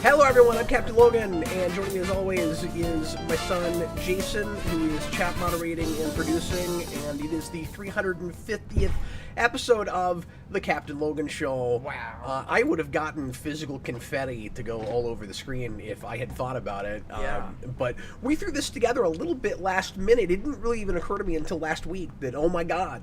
Hello everyone, I'm Captain Logan, and joining me as always is my son Jason, who is chat moderating and producing, and it is the 350th episode of the Captain Logan Show. Wow. I would have gotten physical confetti to go all over the screen if I had thought about it. Yeah. But we threw this together a little bit last minute. It didn't really even occur to me until last week that, oh my god,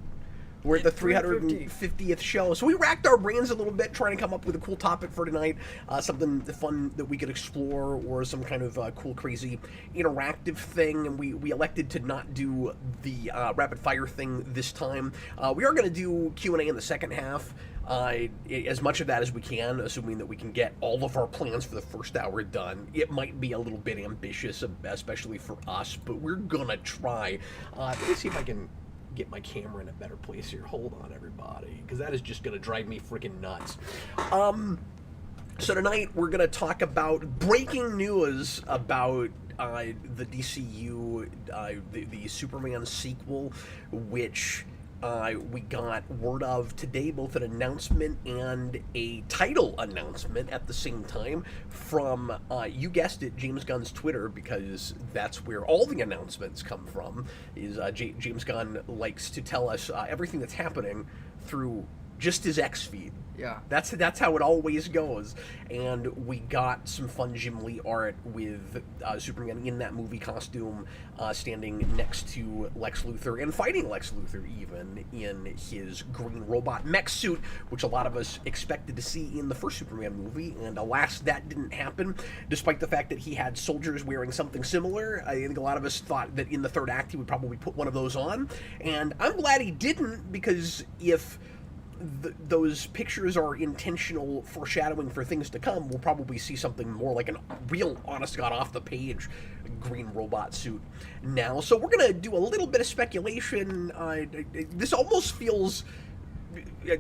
we're at the 350th show. So we racked our brains a little bit trying to come up with a cool topic for tonight, something fun that we could explore, or some kind of cool, crazy, interactive thing. And we elected to not do the rapid fire thing this time. We are going to do Q&A in the second half. As much of that as we can, assuming that we can get all of our plans for the first hour done. It might be a little bit ambitious, especially for us, but we're gonna try. Let me see if I can get my camera in a better place here. Hold on, everybody, because that is just going to drive me freaking nuts. So tonight we're going to talk about breaking news about the DCU, the Superman sequel, which we got word of today, both an announcement and a title announcement at the same time from, you guessed it, James Gunn's Twitter, because that's where all the announcements come from. James Gunn likes to tell us everything that's happening through just his X feed. Yeah. That's how it always goes. And we got some fun Jim Lee art with Superman in that movie costume, standing next to Lex Luthor and fighting Lex Luthor even in his green robot mech suit, which a lot of us expected to see in the first Superman movie. And alas, that didn't happen, despite the fact that he had soldiers wearing something similar. I think a lot of us thought that in the third act he would probably put one of those on. And I'm glad he didn't, because if those pictures are intentional foreshadowing for things to come, we'll probably see something more like a real, honest-to-God, off-the-page green robot suit now. So we're going to do a little bit of speculation. This almost feels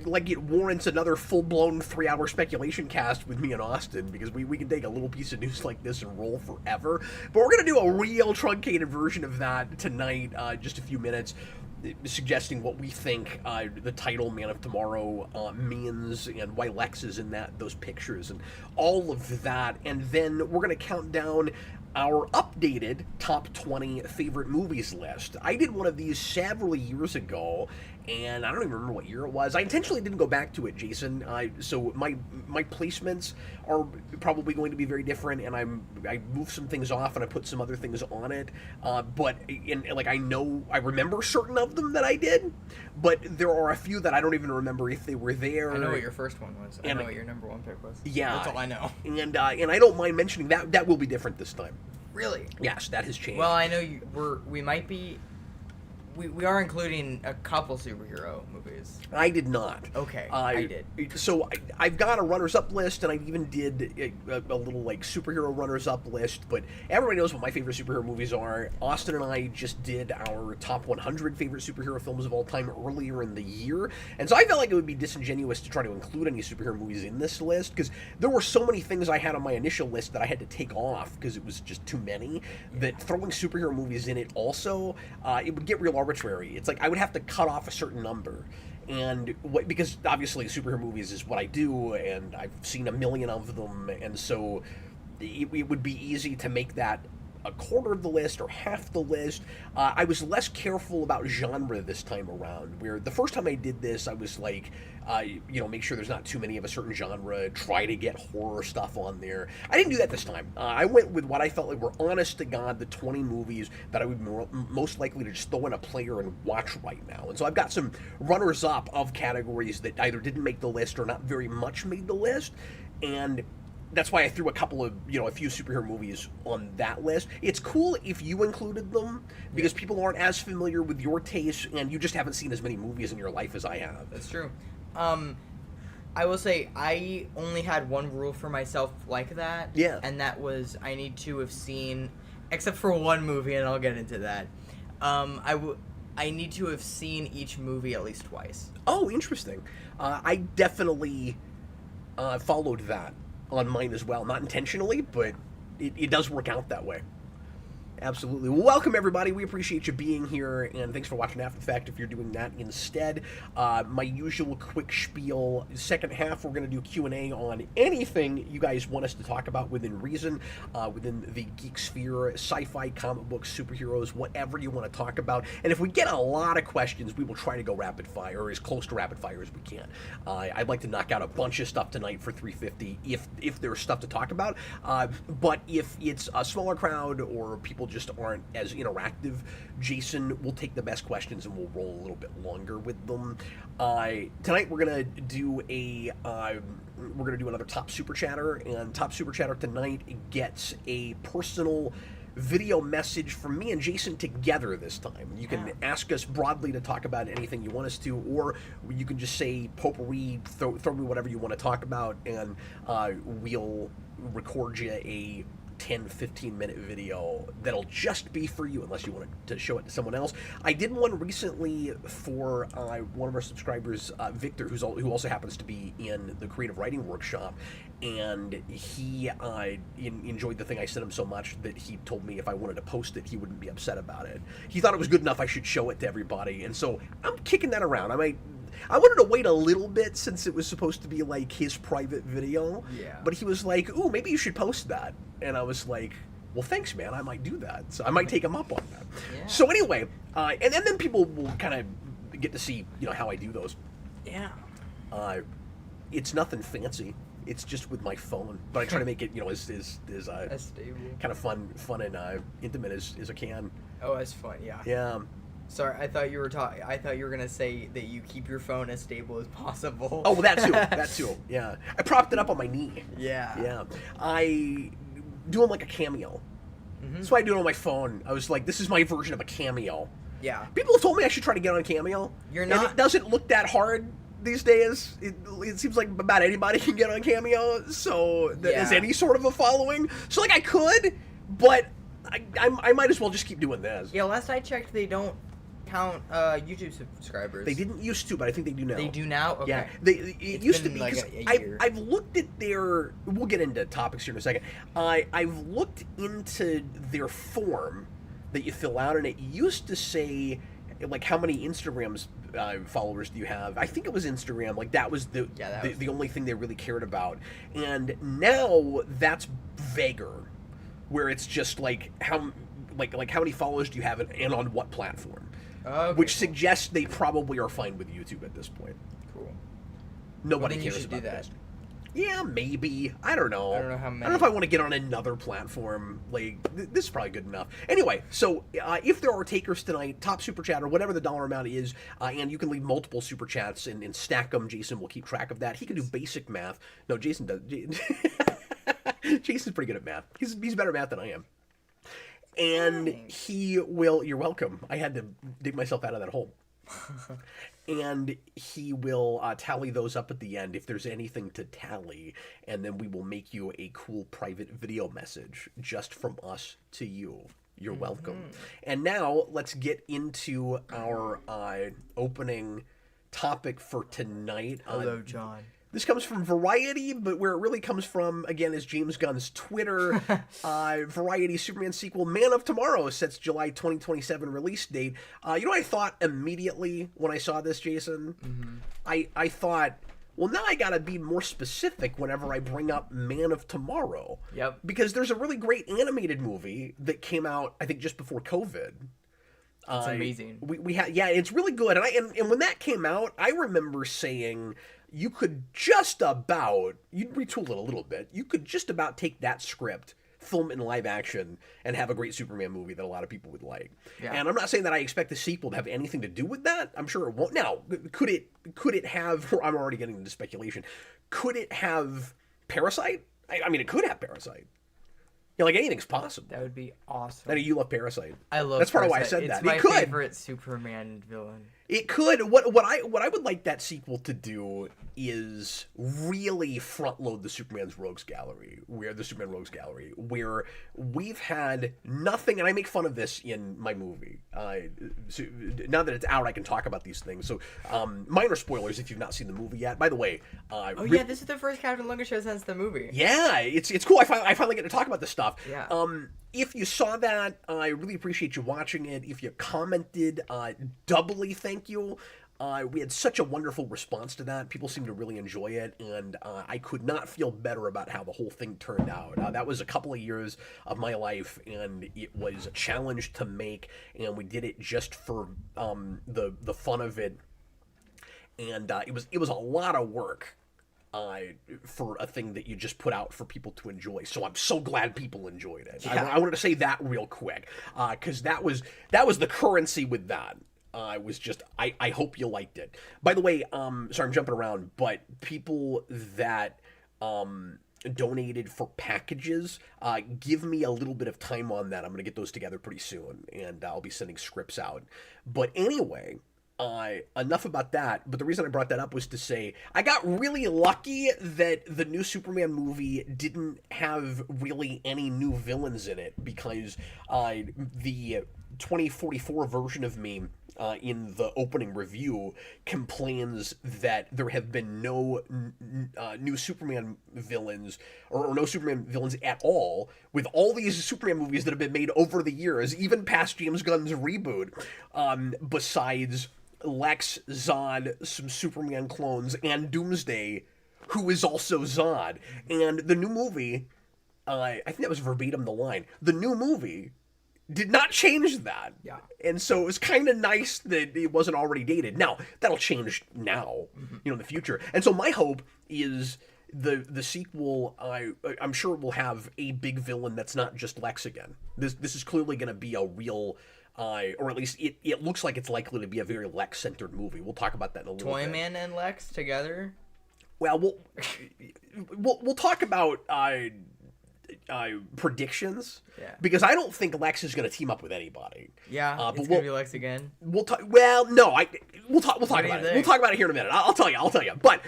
like it warrants another full-blown 3-hour speculation cast with me and Austin, because we can take a little piece of news like this and roll forever. But we're going to do a real truncated version of that tonight, just a few minutes, suggesting what we think the title Man of Tomorrow means, and why Lex is in those pictures, and all of that. And then we're going to count down our updated top 20 favorite movies list. I did one of these several years ago, and I don't even remember what year it was. I intentionally didn't go back to it, Jason. So my placements are probably going to be very different, and I moved some things off and I put some other things on it. But I remember certain of them that I did, but there are a few that I don't even remember if they were there. I know what your first one was. I know what your number one pick was. Yeah, that's all I know. And I don't mind mentioning that that will be different this time. Really? Yes, that has changed. Well, I know we might be. We are including a couple superhero movies. I did not. Okay, I did. So I've got a runners-up list, and I even did a little like superhero runners-up list. But everybody knows what my favorite superhero movies are. Austin and I just did our top 100 favorite superhero films of all time earlier in the year, and so I felt like it would be disingenuous to try to include any superhero movies in this list, because there were so many things I had on my initial list that I had to take off because it was just too many. That throwing superhero movies in it also, it would get real arbitrary. It's like I would have to cut off a certain number, and because obviously superhero movies is what I do, and I've seen a million of them, and so it would be easy to make that a quarter of the list or half the list. I was less careful about genre this time around, where the first time I did this, I was like, make sure there's not too many of a certain genre, try to get horror stuff on there. I didn't do that this time. I went with what I felt like were honest to God the 20 movies that I would be most likely to just throw in a player and watch right now. And so I've got some runners-up of categories that either didn't make the list or not very much made the list, and that's why I threw a couple of, a few superhero movies on that list. It's cool if you included them, because people aren't as familiar with your taste, and you just haven't seen as many movies in your life as I have. That's true. I will say, I only had one rule for myself like that. Yeah. And that was, I need to have seen, except for one movie, and I'll get into that, I need to have seen each movie at least twice. Oh, interesting. I definitely followed that on mine as well. Not intentionally, but it does work out that way. Absolutely. Well, welcome, everybody. We appreciate you being here, and thanks for watching After the Fact if you're doing that instead. My usual quick spiel. Second half, we're going to do Q&A on anything you guys want us to talk about within reason, within the geek sphere, sci-fi, comic books, superheroes, whatever you want to talk about. And if we get a lot of questions, we will try to go rapid fire, or as close to rapid fire as we can. I'd like to knock out a bunch of stuff tonight for 350 if there's stuff to talk about. But if it's a smaller crowd or people just aren't as interactive, Jason will take the best questions and we'll roll a little bit longer with them. Tonight we're gonna do another Top Super Chatter, and Top Super Chatter tonight gets a personal video message from me and Jason together this time. You can ask us broadly to talk about anything you want us to, or you can just say potpourri, throw me whatever you want to talk about, and we'll record you a 10-15 minute video that'll just be for you, unless you want to show it to someone else. I did one recently for one of our subscribers, Victor, who also happens to be in the creative writing workshop, and he enjoyed the thing I sent him so much that he told me if I wanted to post it, he wouldn't be upset about it. He thought it was good enough I should show it to everybody, and so I'm kicking that around. I wanted to wait a little bit since it was supposed to be like his private video. Yeah. But he was like, "Ooh, maybe you should post that." And I was like, "Well, thanks, man. I might do that." So I might take him up on that. Yeah. So anyway, and then people will kind of get to see, how I do those. Yeah. It's nothing fancy. It's just with my phone, but I try to make it, as stable, kind of fun and intimate as I can. Oh, that's fun. Yeah. Yeah. Sorry, I thought you were gonna say that you keep your phone as stable as possible. Oh, that too. That too. Yeah. I propped it up on my knee. Yeah. Yeah. I do them like a Cameo. Mm-hmm. That's why I do it on my phone. I was like, this is my version of a Cameo. Yeah. People have told me I should try to get on Cameo. You're not. And it doesn't look that hard these days. It seems like about anybody can get on Cameo, so that is any sort of a following. So like I could, but I might as well just keep doing this. Yeah. Last I checked, they don't count YouTube subscribers. They didn't used to, but I think they do now. They do now? Okay. Yeah, it used to be, like because a year. I've looked at their, we'll get into topics here in a second, I've looked into their form that you fill out, and it used to say, like, how many Instagrams followers do you have? I think it was Instagram, like, that was the only thing they really cared about, and now that's vaguer, where it's just, like, how many followers do you have and on what platform? Okay, which suggests they probably are fine with YouTube at this point. Cool. Nobody cares cares you should about do that. this. Yeah, maybe. I don't know. I don't know how many. I don't know if I want to get on another platform. Like, this is probably good enough. Anyway, so if there are takers tonight, Top Super Chat or whatever the dollar amount is, and you can leave multiple Super Chats and stack them, Jason will keep track of that. He can do basic math. No, Jason does. Jason's pretty good at math. He's better at math than I am. And he will, you're welcome. I had to dig myself out of that hole. And he will tally those up at the end if there's anything to tally. And then we will make you a cool private video message just from us to you. You're welcome. And now let's get into our opening topic for tonight. Hello, John. This comes from Variety, but where it really comes from, again, is James Gunn's Twitter. Variety Superman sequel, Man of Tomorrow, sets July 2027 release date. You know what I thought immediately when I saw this, Jason? Mm-hmm. I thought, well, now I gotta be more specific whenever I bring up Man of Tomorrow. Yep. Because there's a really great animated movie that came out, I think, just before COVID. It's amazing. We had, yeah, it's really good. And when that came out, I remember saying, you could just about, you'd retool it a little bit, you could just about take that script, film it in live action, and have a great Superman movie that a lot of people would like. Yeah. And I'm not saying that I expect the sequel to have anything to do with that. I'm sure it won't. Now, could it have, I'm already getting into speculation, could it have Parasite? I mean, it could have Parasite. You know, like, anything's possible. That would be awesome. I know you love Parasite. I love That's Parasite. part of why I said it's that. My it could. favorite Superman villain. It could. What I would like that sequel to do is really front load the Superman Rogues Gallery, where we've had nothing, and I make fun of this in my movie. So now that it's out, I can talk about these things. So minor spoilers if you've not seen the movie yet. By the way, yeah, this is the first Captain Logan show since the movie. Yeah, it's cool. I finally get to talk about this stuff. Yeah. if you saw that, I really appreciate you watching it. If you commented, doubly thank you. We had such a wonderful response to that. People seemed to really enjoy it, and I could not feel better about how the whole thing turned out. That was a couple of years of my life, and it was a challenge to make, and we did it just for the fun of it. And it was a lot of work for a thing that you just put out for people to enjoy. So I'm so glad people enjoyed it. Yeah. I wanted to say that real quick, because that was the currency with that. I hope you liked it. By the way, sorry I'm jumping around, but people that donated for packages, give me a little bit of time on that. I'm going to get those together pretty soon, and I'll be sending scripts out. But anyway, enough about that, but the reason I brought that up was to say I got really lucky that the new Superman movie didn't have really any new villains in it, because the 2044 version of me in the opening review complains that there have been no new Superman villains, or no Superman villains at all, with all these Superman movies that have been made over the years, even past James Gunn's reboot, besides Lex, Zod, some Superman clones, and Doomsday, who is also Zod. And the new movie, I think that was verbatim the line, the new movie did not change that. Yeah. And so it was kind of nice that it wasn't already dated. Now, that'll change now, in the future. And so my hope is the sequel, I'm sure will have a big villain that's not just Lex again. This is clearly going to be a real... or at least it looks like it's likely to be a very Lex-centered movie. We'll talk about that in a little bit. Toyman and Lex together? Well, we'll talk about predictions. Yeah. Because I don't think Lex is going to team up with anybody. Yeah, it's going to be Lex again. We'll talk. Well, no, we'll talk about it. We'll talk about it here in a minute. I'll tell you. But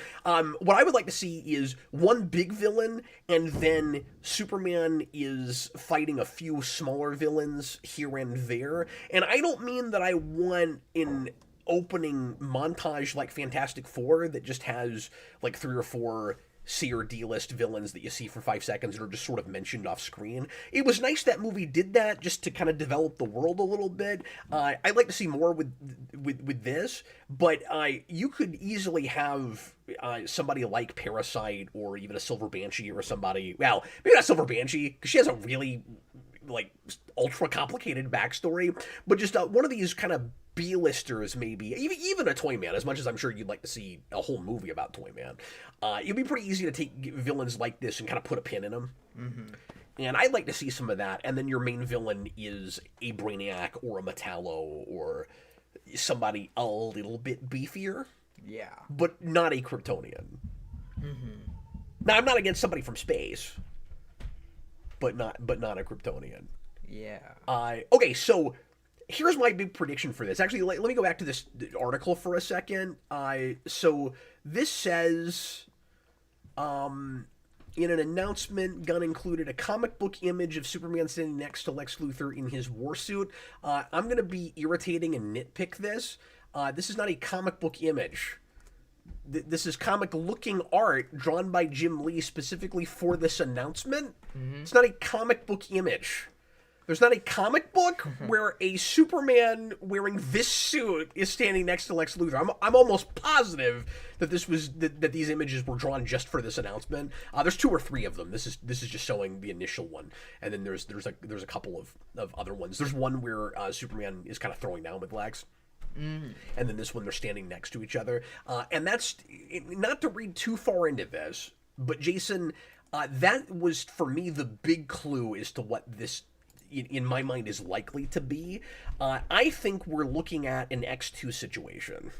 what I would like to see is one big villain, and then Superman is fighting a few smaller villains here and there. And I don't mean that I want an opening montage like Fantastic Four that just has like 3 or 4 C or D list villains that you see for 5 seconds and are just sort of mentioned off screen. It was nice that movie did that just to kind of develop the world a little bit. I'd like to see more with this, but you could easily have somebody like Parasite or even a Silver Banshee or somebody. Well, maybe not Silver Banshee because she has a really like ultra complicated backstory, but just one of these kind of B-listers, maybe even a Toyman, as much as I'm sure you'd like to see a whole movie about Toyman. It'd be pretty easy to take villains like this and kind of put a pin in them. Mm-hmm. And I'd like to see some of that. And then your main villain is a Brainiac or a Metallo or somebody a little bit beefier. Yeah. But not a Kryptonian. Mm-hmm. Now, I'm not against somebody from space, but not a Kryptonian. Yeah. Okay, so here's my big prediction for this. Actually, let me go back to this article for a second. So this says, in an announcement, Gunn included a comic book image of Superman standing next to Lex Luthor in his war suit. I'm going to be irritating and nitpick this. This is not a comic book image. This is comic-looking art drawn by Jim Lee specifically for this announcement. Mm-hmm. It's not a comic book image. There's not a comic book where a Superman wearing this suit is standing next to Lex Luthor. I'm almost positive that that these images were drawn just for this announcement. There's 2 or 3 of them. This is just showing the initial one, and then there's a couple of other ones. There's one where Superman is kind of throwing down with Lex. Mm. And then this one, they're standing next to each other. And that's, not to read too far into this, but Jason, that was, for me, the big clue as to what this, in my mind, is likely to be. I think we're looking at an X2 situation.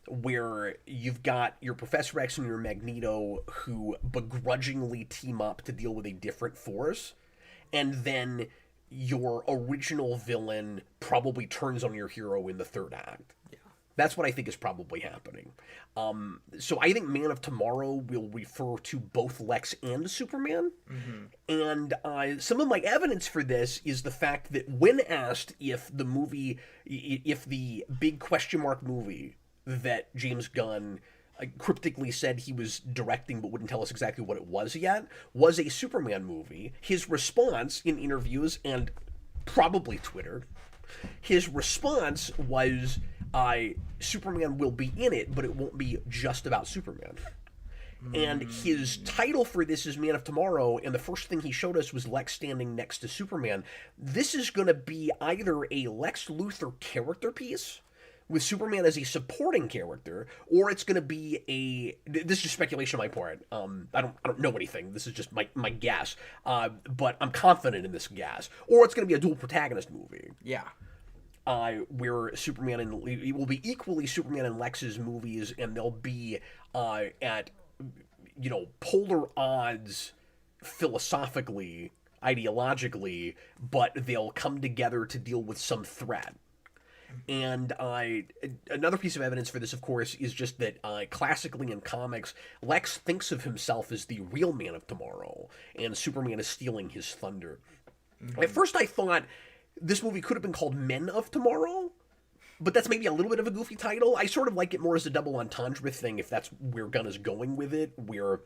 Where you've got your Professor X and your Magneto who begrudgingly team up to deal with a different force, and then your original villain probably turns on your hero in the 3rd act. Yeah. That's what I think is probably happening. So I think Man of Tomorrow will refer to both Lex and Superman. Mm-hmm. And some of my evidence for this is the fact that when asked if the big question mark movie that James Gunn cryptically said he was directing but wouldn't tell us exactly what it was yet, was a Superman movie. His response in interviews and probably Twitter, his response was, Superman will be in it, but it won't be just about Superman. And his title for this is Man of Tomorrow, and the first thing he showed us was Lex standing next to Superman. This is going to be either a Lex Luthor character piece with Superman as a supporting character, or it's going to be this is just speculation on my part. I don't know anything. This is just my guess. But I'm confident in this guess. Or it's going to be a dual protagonist movie. Yeah. Where Superman it will be equally Superman and Lex's movies, and they'll be at polar odds philosophically, ideologically, but they'll come together to deal with some threat. And another piece of evidence for this, of course, is just that classically in comics, Lex thinks of himself as the real Man of Tomorrow, and Superman is stealing his thunder. At first I thought this movie could have been called Men of Tomorrow, but that's maybe a little bit of a goofy title. I sort of like it more as a double entendre thing, if that's where Gunn is going with it, where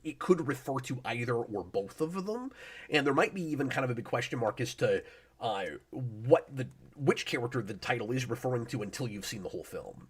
it could refer to either or both of them. And there might be even kind of a big question mark as to which character the title is referring to until you've seen the whole film.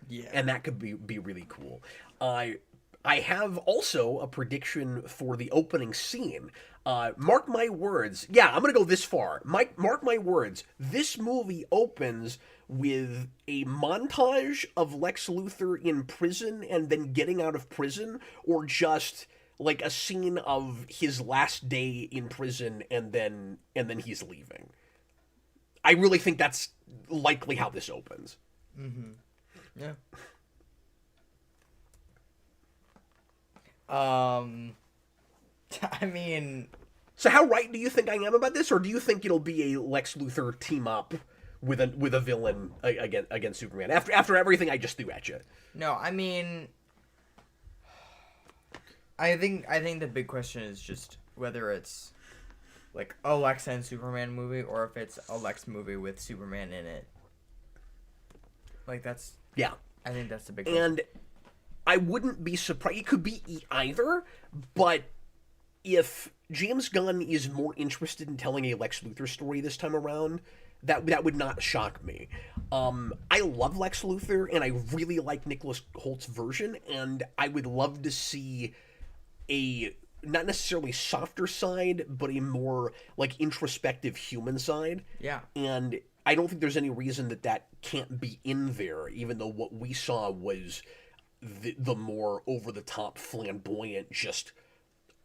Yeah. And that could be really cool. I have also a prediction for the opening scene. Mark my words. Yeah, I'm going to go this far. Mark my words. This movie opens with a montage of Lex Luthor in prison and then getting out of prison, or just like a scene of his last day in prison and then he's leaving. I really think that's likely how this opens. Mm-hmm. Yeah. I mean, so how right do you think I am about this, or do you think it'll be a Lex Luthor team up with a villain against Superman after everything I just threw at you? No, I mean, I think the big question is just whether it's like a Lex and Superman movie, or if it's a Lex movie with Superman in it. Like I think that's the big question. And I wouldn't be surprised. It could be either, but if James Gunn is more interested in telling a Lex Luthor story this time around, that would not shock me. I love Lex Luthor, and I really like Nicholas Holt's version, and I would love to see a not necessarily softer side, but a more like introspective human side. Yeah. And I don't think there's any reason that can't be in there, even though what we saw was the more over-the-top, flamboyant, just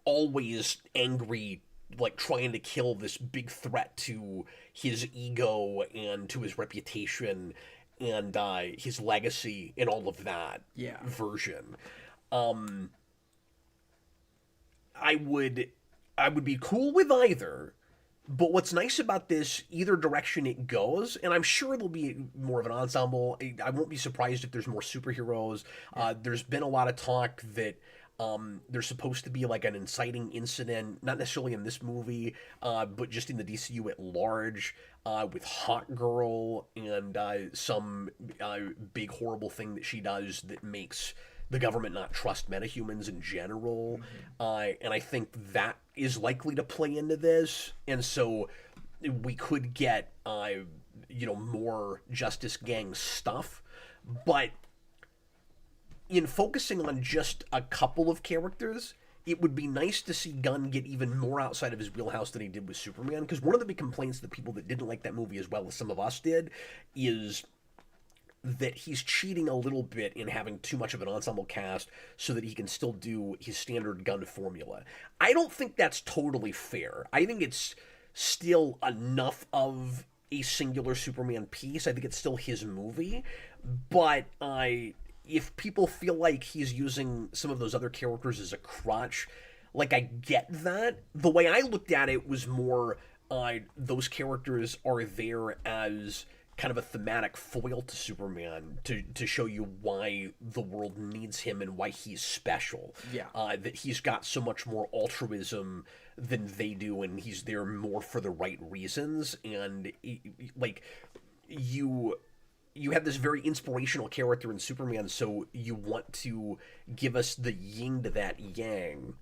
always angry, like trying to kill this big threat to his ego and to his reputation and his legacy and all of that version. I would be cool with either, but what's nice about this, either direction it goes, and I'm sure there'll be more of an ensemble. I won't be surprised if there's more superheroes. There's been a lot of talk that there's supposed to be like an inciting incident, not necessarily in this movie, but just in the DCU at large, with Hawk Girl and some big horrible thing that she does that makes the government not trust metahumans in general. And I think that is likely to play into this. And so we could get, more Justice Gang stuff. But in focusing on just a couple of characters, it would be nice to see Gunn get even more outside of his wheelhouse than he did with Superman. Because one of the big complaints that people that didn't like that movie as well as some of us did is that he's cheating a little bit in having too much of an ensemble cast so that he can still do his standard Gunn formula. I don't think that's totally fair. I think it's still enough of a singular Superman piece. I think it's still his movie. But if people feel like he's using some of those other characters as a crutch, like, I get that. The way I looked at it was more those characters are there as kind of a thematic foil to Superman to show you why the world needs him and why he's special. Yeah. That he's got so much more altruism than they do, and he's there more for the right reasons. And you have this very inspirational character in Superman, so you want to give us the yin to that yang,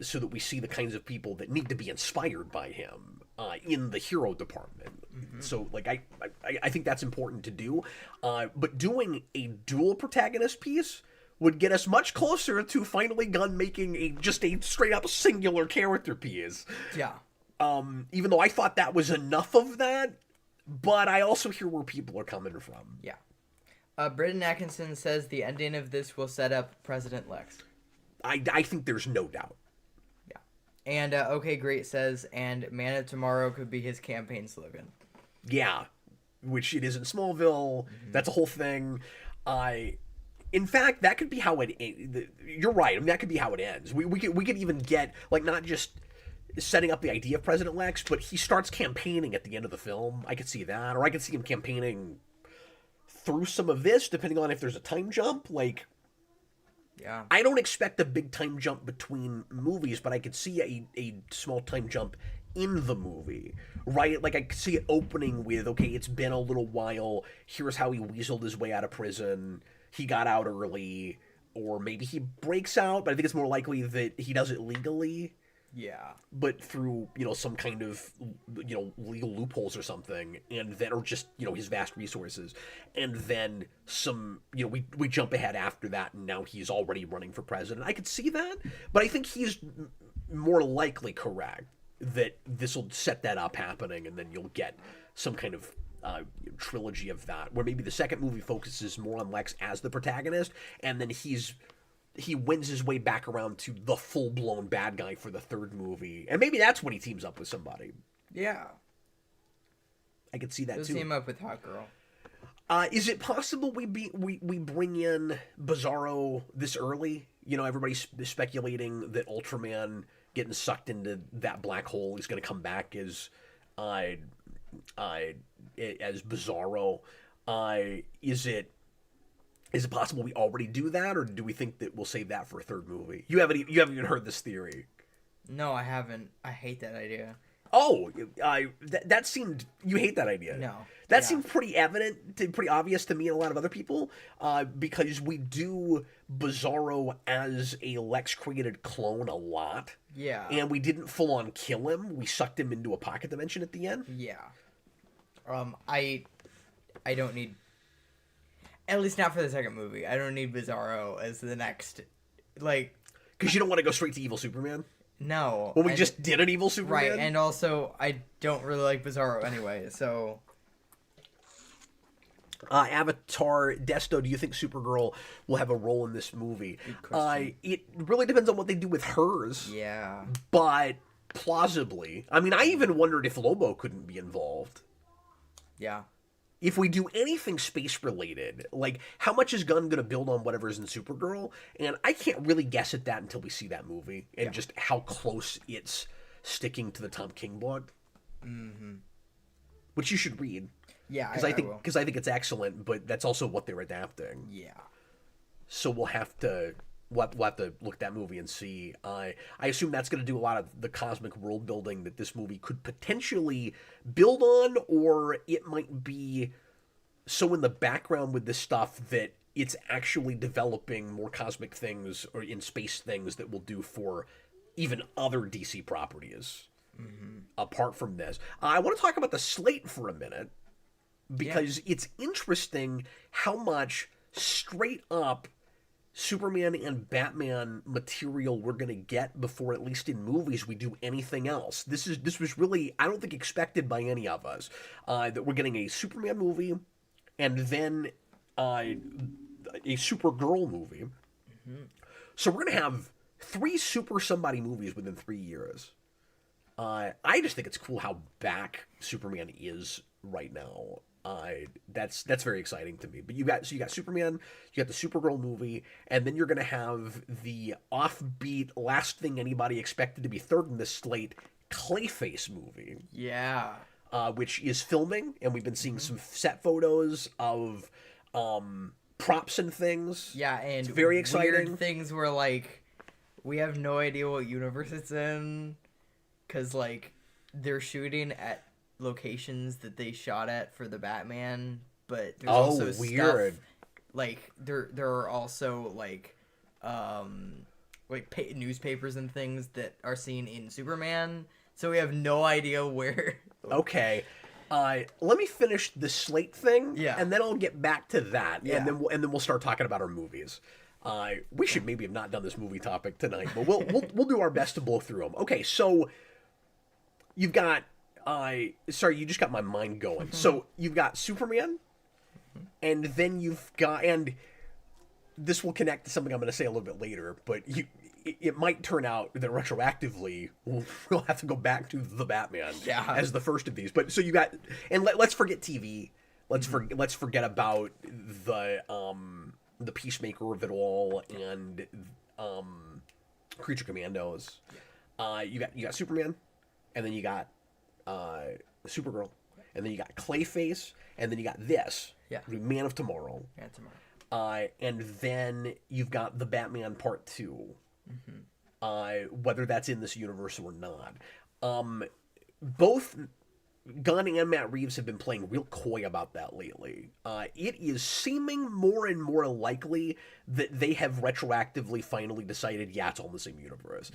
so that we see the kinds of people that need to be inspired by him in the hero department. So, like, I think that's important to do. But doing a dual protagonist piece would get us much closer to finally Gunn making just a straight up singular character piece. Yeah. Even though I thought that was enough of that, but I also hear where people are coming from. Yeah. Britton Atkinson says the ending of this will set up President Lex. I think there's no doubt. Yeah. And Okay Great says, and Man of Tomorrow could be his campaign slogan. Yeah. Which it is in Smallville. That's a whole thing. In fact, that could be how it... You're right. I mean, that could be how it ends. We could even get, like, not just setting up the idea of President Lex, but he starts campaigning at the end of the film. I could see that. Or I could see him campaigning through some of this, depending on if there's a time jump. Like, yeah, I don't expect a big time jump between movies, but I could see a small time jump in the movie, right? Like, I could see it opening with, okay, it's been a little while. Here's how he weaseled his way out of prison. He got out early. Or maybe he breaks out, but I think it's more likely that he does it legally. Yeah. But through, some kind of, legal loopholes or something, and then, or just, his vast resources. And then some, we jump ahead after that, and now he's already running for president. I could see that, but I think he's more likely correct that this will set that up happening, and then you'll get some kind of trilogy of that, where maybe the second movie focuses more on Lex as the protagonist, and then he wins his way back around to the full-blown bad guy for the third movie. And maybe that's when he teams up with somebody. Yeah. I could see that, He'll too. team up with Hot Girl. Is it possible we bring in Bizarro this early? Everybody's speculating that Ultraman getting sucked into that black hole is going to come back as Bizarro. Is it possible we already do that, or do we think that we'll save that for a third movie? You haven't even heard this theory. No, I haven't. I hate that idea. Oh, that seemed... You hate that idea. No. That seemed pretty pretty obvious to me and a lot of other people, because we do Bizarro as a Lex-created clone a lot. Yeah. And we didn't full-on kill him. We sucked him into a pocket dimension at the end. Yeah. I don't need... At least not for the second movie. I don't need Bizarro as the next... Like... Because you don't want to go straight to Evil Superman? No. Well, we just did an Evil Superman? Right, and also, I don't really like Bizarro anyway, so... Avatar, Desto, do you think Supergirl will have a role in this movie? Good question. It really depends on what they do with hers. Yeah. But, plausibly... I mean, I even wondered if Lobo couldn't be involved. Yeah. If we do anything space-related, like, how much is Gunn going to build on whatever's in Supergirl? And I can't really guess at that until we see that movie, and just how close it's sticking to the Tom King book. Mm-hmm. Which you should read. Yeah, Because I think it's excellent, but that's also what they're adapting. Yeah. So we'll have to look at that movie and see. I assume that's going to do a lot of the cosmic world building that this movie could potentially build on, or it might be so in the background with this stuff that it's actually developing more cosmic things or in space things that will do for even other DC properties. Apart from this, I want to talk about the slate for a minute, because it's interesting how much straight up Superman and Batman material we're going to get before, at least in movies, we do anything else. This was really, I don't think, expected by any of us, that we're getting a Superman movie and then a Supergirl movie. So we're going to have 3 Super Somebody movies within 3 years. I just think it's cool how back Superman is right now. That's very exciting to me. But you got Superman, you got the Supergirl movie, and then you're gonna have the offbeat, last thing anybody expected to be third in this slate, Clayface movie. Yeah. Which is filming, and we've been seeing some set photos of props and things. Yeah, and it's very exciting. Weird things where, like, we have no idea what universe it's in, because, like, they're shooting at locations that they shot at for the Batman but there's also weird. stuff like there are also like newspapers and things that are seen in Superman. So we have no idea where. Okay. Let me finish the slate thing, and then I'll get back to that, and then we'll start talking about our movies. We should maybe have not done this movie topic tonight, but we'll do our best to blow through them. Okay, so you've got sorry, you just got my mind going. So you've got Superman, and then you've got, and this will connect to something I'm going to say a little bit later, but it might turn out that retroactively we'll have to go back to the Batman as the first of these. But so you got, and let's forget TV. Let's forget about the Peacemaker of it all and Creature Commandos. You got Superman, and then you got Supergirl, and then you got Clayface, and then you got this Man of Tomorrow. And then you've got the Batman Part 2. Whether that's in this universe or not. Both Gunn and Matt Reeves have been playing real coy about that lately. It is seeming more and more likely that they have retroactively finally decided, it's all in the same universe.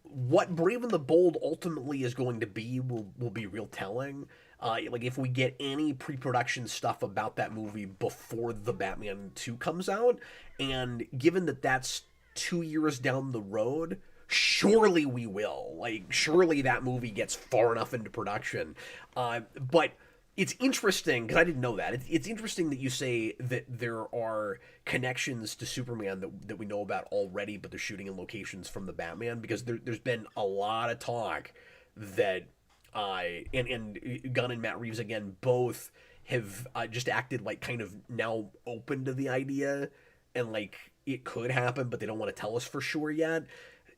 What Brave and the Bold ultimately is going to be will be real telling. Like if we get any pre-production stuff about that movie before the Batman 2 comes out, and given that that's 2 years down the road, surely we will. Like, surely that movie gets far enough into production. But it's interesting, because I didn't know that. It's interesting that you say that there are connections to Superman that we know about already, but they're shooting in locations from the Batman, because there's been a lot of talk that and Gunn and Matt Reeves, again, both have just acted like kind of now open to the idea, and like it could happen, but they don't want to tell us for sure yet.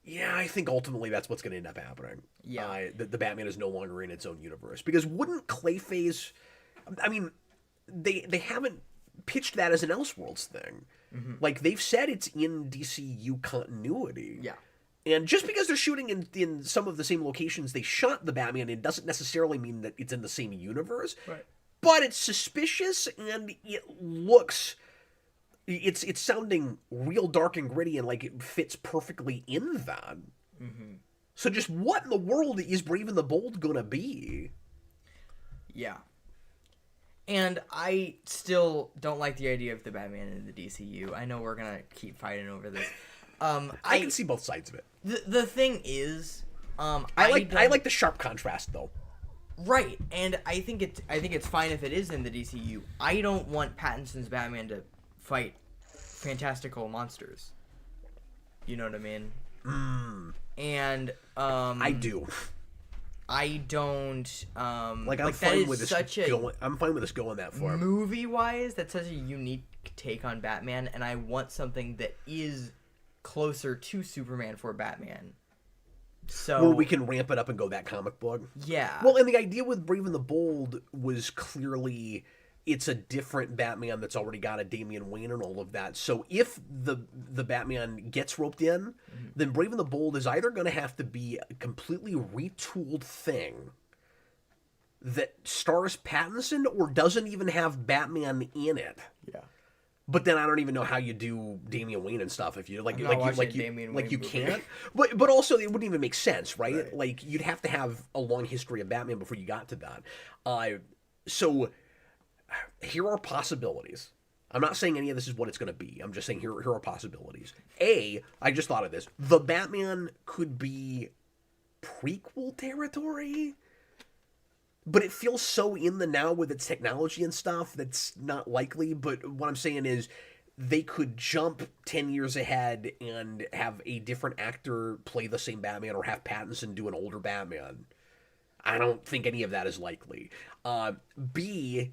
I think ultimately that's what's going to end up happening. The Batman is no longer in its own universe. Because wouldn't Clayface... I mean, they haven't pitched that as an Elseworlds thing. Like, they've said it's in DCU continuity. And just because they're shooting in some of the same locations they shot the Batman in doesn't necessarily mean that it's in the same universe. But it's suspicious, and it looks... It's sounding real dark and gritty, and like it fits perfectly in that. So just what in the world is Brave and the Bold gonna be? And I still don't like the idea of the Batman in the DCU. I know we're gonna keep fighting over this. I can see both sides of it. The thing is, I like the sharp contrast though. Right, and I think it's fine if it is in the DCU. I don't want Pattinson's Batman to fight fantastical monsters. You know what I mean? And I do. I don't I'm fine with this going that far. Movie wise, that's such a unique take on Batman, and I want something that is closer to Superman for Batman. So where we can ramp it up and go that comic book. Well, and the idea with Brave and the Bold was clearly it's a different Batman that's already got a Damian Wayne and all of that. So if the Batman gets roped in, then Brave and the Bold is either going to have to be a completely retooled thing that stars Pattinson or doesn't even have Batman in it. But then I don't even know how you do Damian Wayne and stuff if you you can't. But also it wouldn't even make sense, right? Like you'd have to have a long history of Batman before you got to that. So here are possibilities. I'm not saying any of this is what it's going to be. I'm just saying here are possibilities. I just thought of this. The Batman could be prequel territory, but it feels so in the now with its technology and stuff that's not likely. But what I'm saying is they could jump 10 years ahead and have a different actor play the same Batman, or have Pattinson do an older Batman. I don't think any of that is likely. B,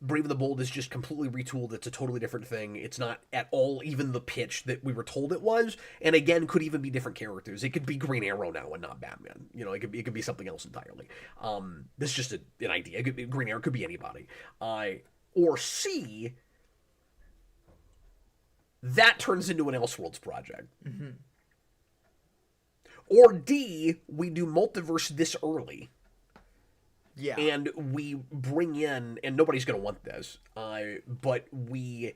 Brave and the Bold is just completely retooled. It's a totally different thing. It's not at all even the pitch that we were told it was. And again, could even be different characters. It could be Green Arrow now and not Batman. You know, it could be something else entirely. This is just an idea. Green Arrow could be anybody. Or C, that turns into an Elseworlds project. Or D, we do multiverse this early. Yeah. And we bring in, and nobody's going to want this, but we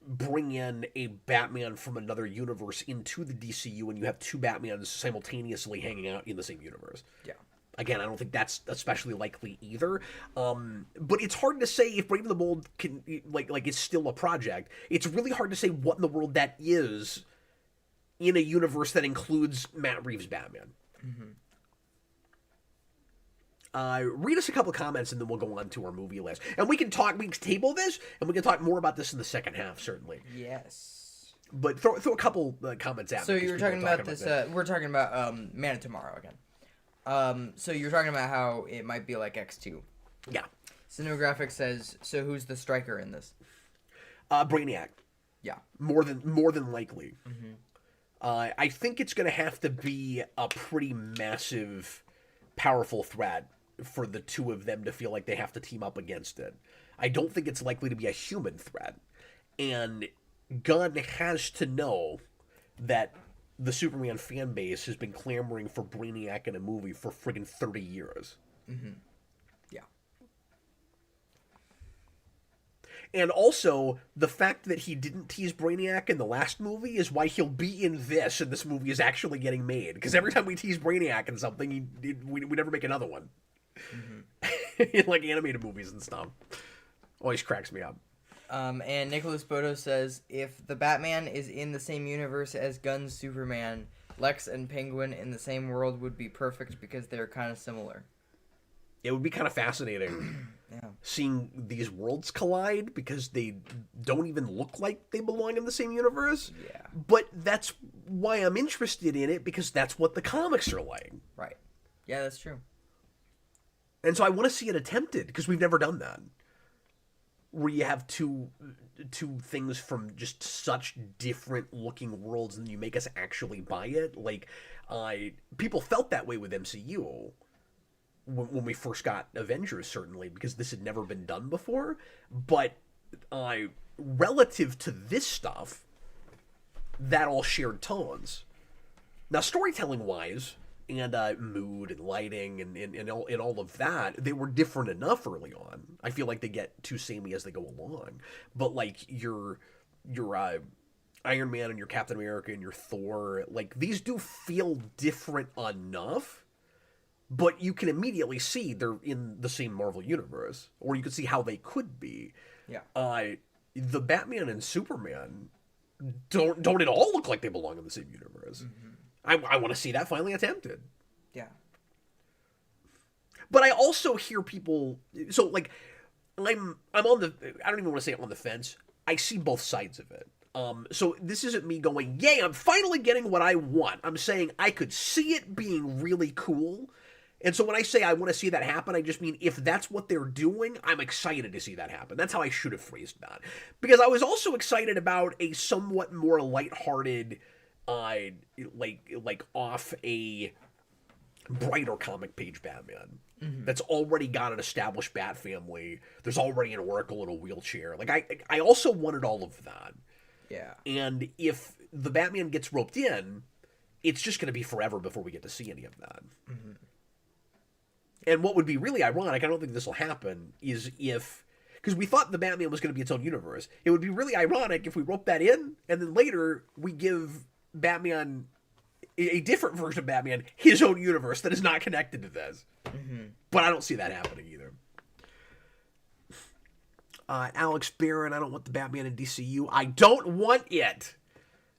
bring in a Batman from another universe into the DCU, and you have two Batmans simultaneously hanging out in the same universe. Yeah. Again, I don't think that's especially likely either. But it's hard to say if Brave and the Bold can like it's still a project. It's really hard to say what in the world that is in a universe that includes Matt Reeves' Batman. Mm-hmm. Read us a couple of comments and then we'll go on to our movie list. And we can table this, and we can talk more about this in the second half, certainly. Yes. But throw a couple comments at me. So you were talking about this, we're talking about Man of Tomorrow again. So you're talking about how it might be like X2. Yeah. Cinematographic says, so who's the striker in this? Brainiac. Yeah. More than likely. Mm-hmm. I think it's going to have to be a pretty massive, powerful threat for the two of them to feel like they have to team up against it. I don't think it's likely to be a human threat. And Gunn has to know that the Superman fan base has been clamoring for Brainiac in a movie for friggin' 30 years. Mm-hmm. Yeah. And also, the fact that he didn't tease Brainiac in the last movie is why he'll be in this, and this movie is actually getting made. Because every time we tease Brainiac in something, we never make another one. Mm-hmm. In, like, animated movies and stuff. Always cracks me up. And Nicholas Bodo says, if the Batman is in the same universe as Gunn's Superman, Lex and Penguin in the same world would be perfect because they're kind of similar. It would be kind of fascinating yeah. seeing these worlds collide because they don't even look like they belong in the same universe. Yeah. But that's why I'm interested in it, because that's what the comics are like. Right. Yeah, that's true. And so I want to see it attempted, because we've never done that. Where you have two things from just such different looking worlds, and you make us actually buy it. Like, people felt that way with MCU when we first got Avengers, certainly, because this had never been done before. But relative to this stuff, that all shared tones. Now, storytelling-wise, and mood and lighting and all of that, they were different enough early on. I feel like they get too samey as they go along. But like your Iron Man and your Captain America and your Thor, like, these do feel different enough, but you can immediately see they're in the same Marvel universe, or you can see how they could be. Yeah. The Batman and Superman don't at all look like they belong in the same universe. Mm-hmm. I want to see that finally attempted. Yeah. But I also hear people, so like, I'm on the, I don't even want to say on the fence. I see both sides of it. So this isn't me going, yay, I'm finally getting what I want. I'm saying I could see it being really cool. And so when I say I want to see that happen, I just mean if that's what they're doing, I'm excited to see that happen. That's how I should have phrased that. Because I was also excited about a somewhat more lighthearted, like off a brighter comic page Batman. Mm-hmm. That's already got an established Bat family. There's already an Oracle in a wheelchair. Like, I also wanted all of that. Yeah. And if the Batman gets roped in, it's just going to be forever before we get to see any of that. Mm-hmm. And what would be really ironic, I don't think this will happen, is if, because we thought the Batman was going to be its own universe, it would be really ironic if we rope that in, and then later we give Batman, a different version of Batman, his own universe that is not connected to this. Mm-hmm. But I don't see that happening either. Alex Barron, I don't want the Batman in DCU. I don't want it.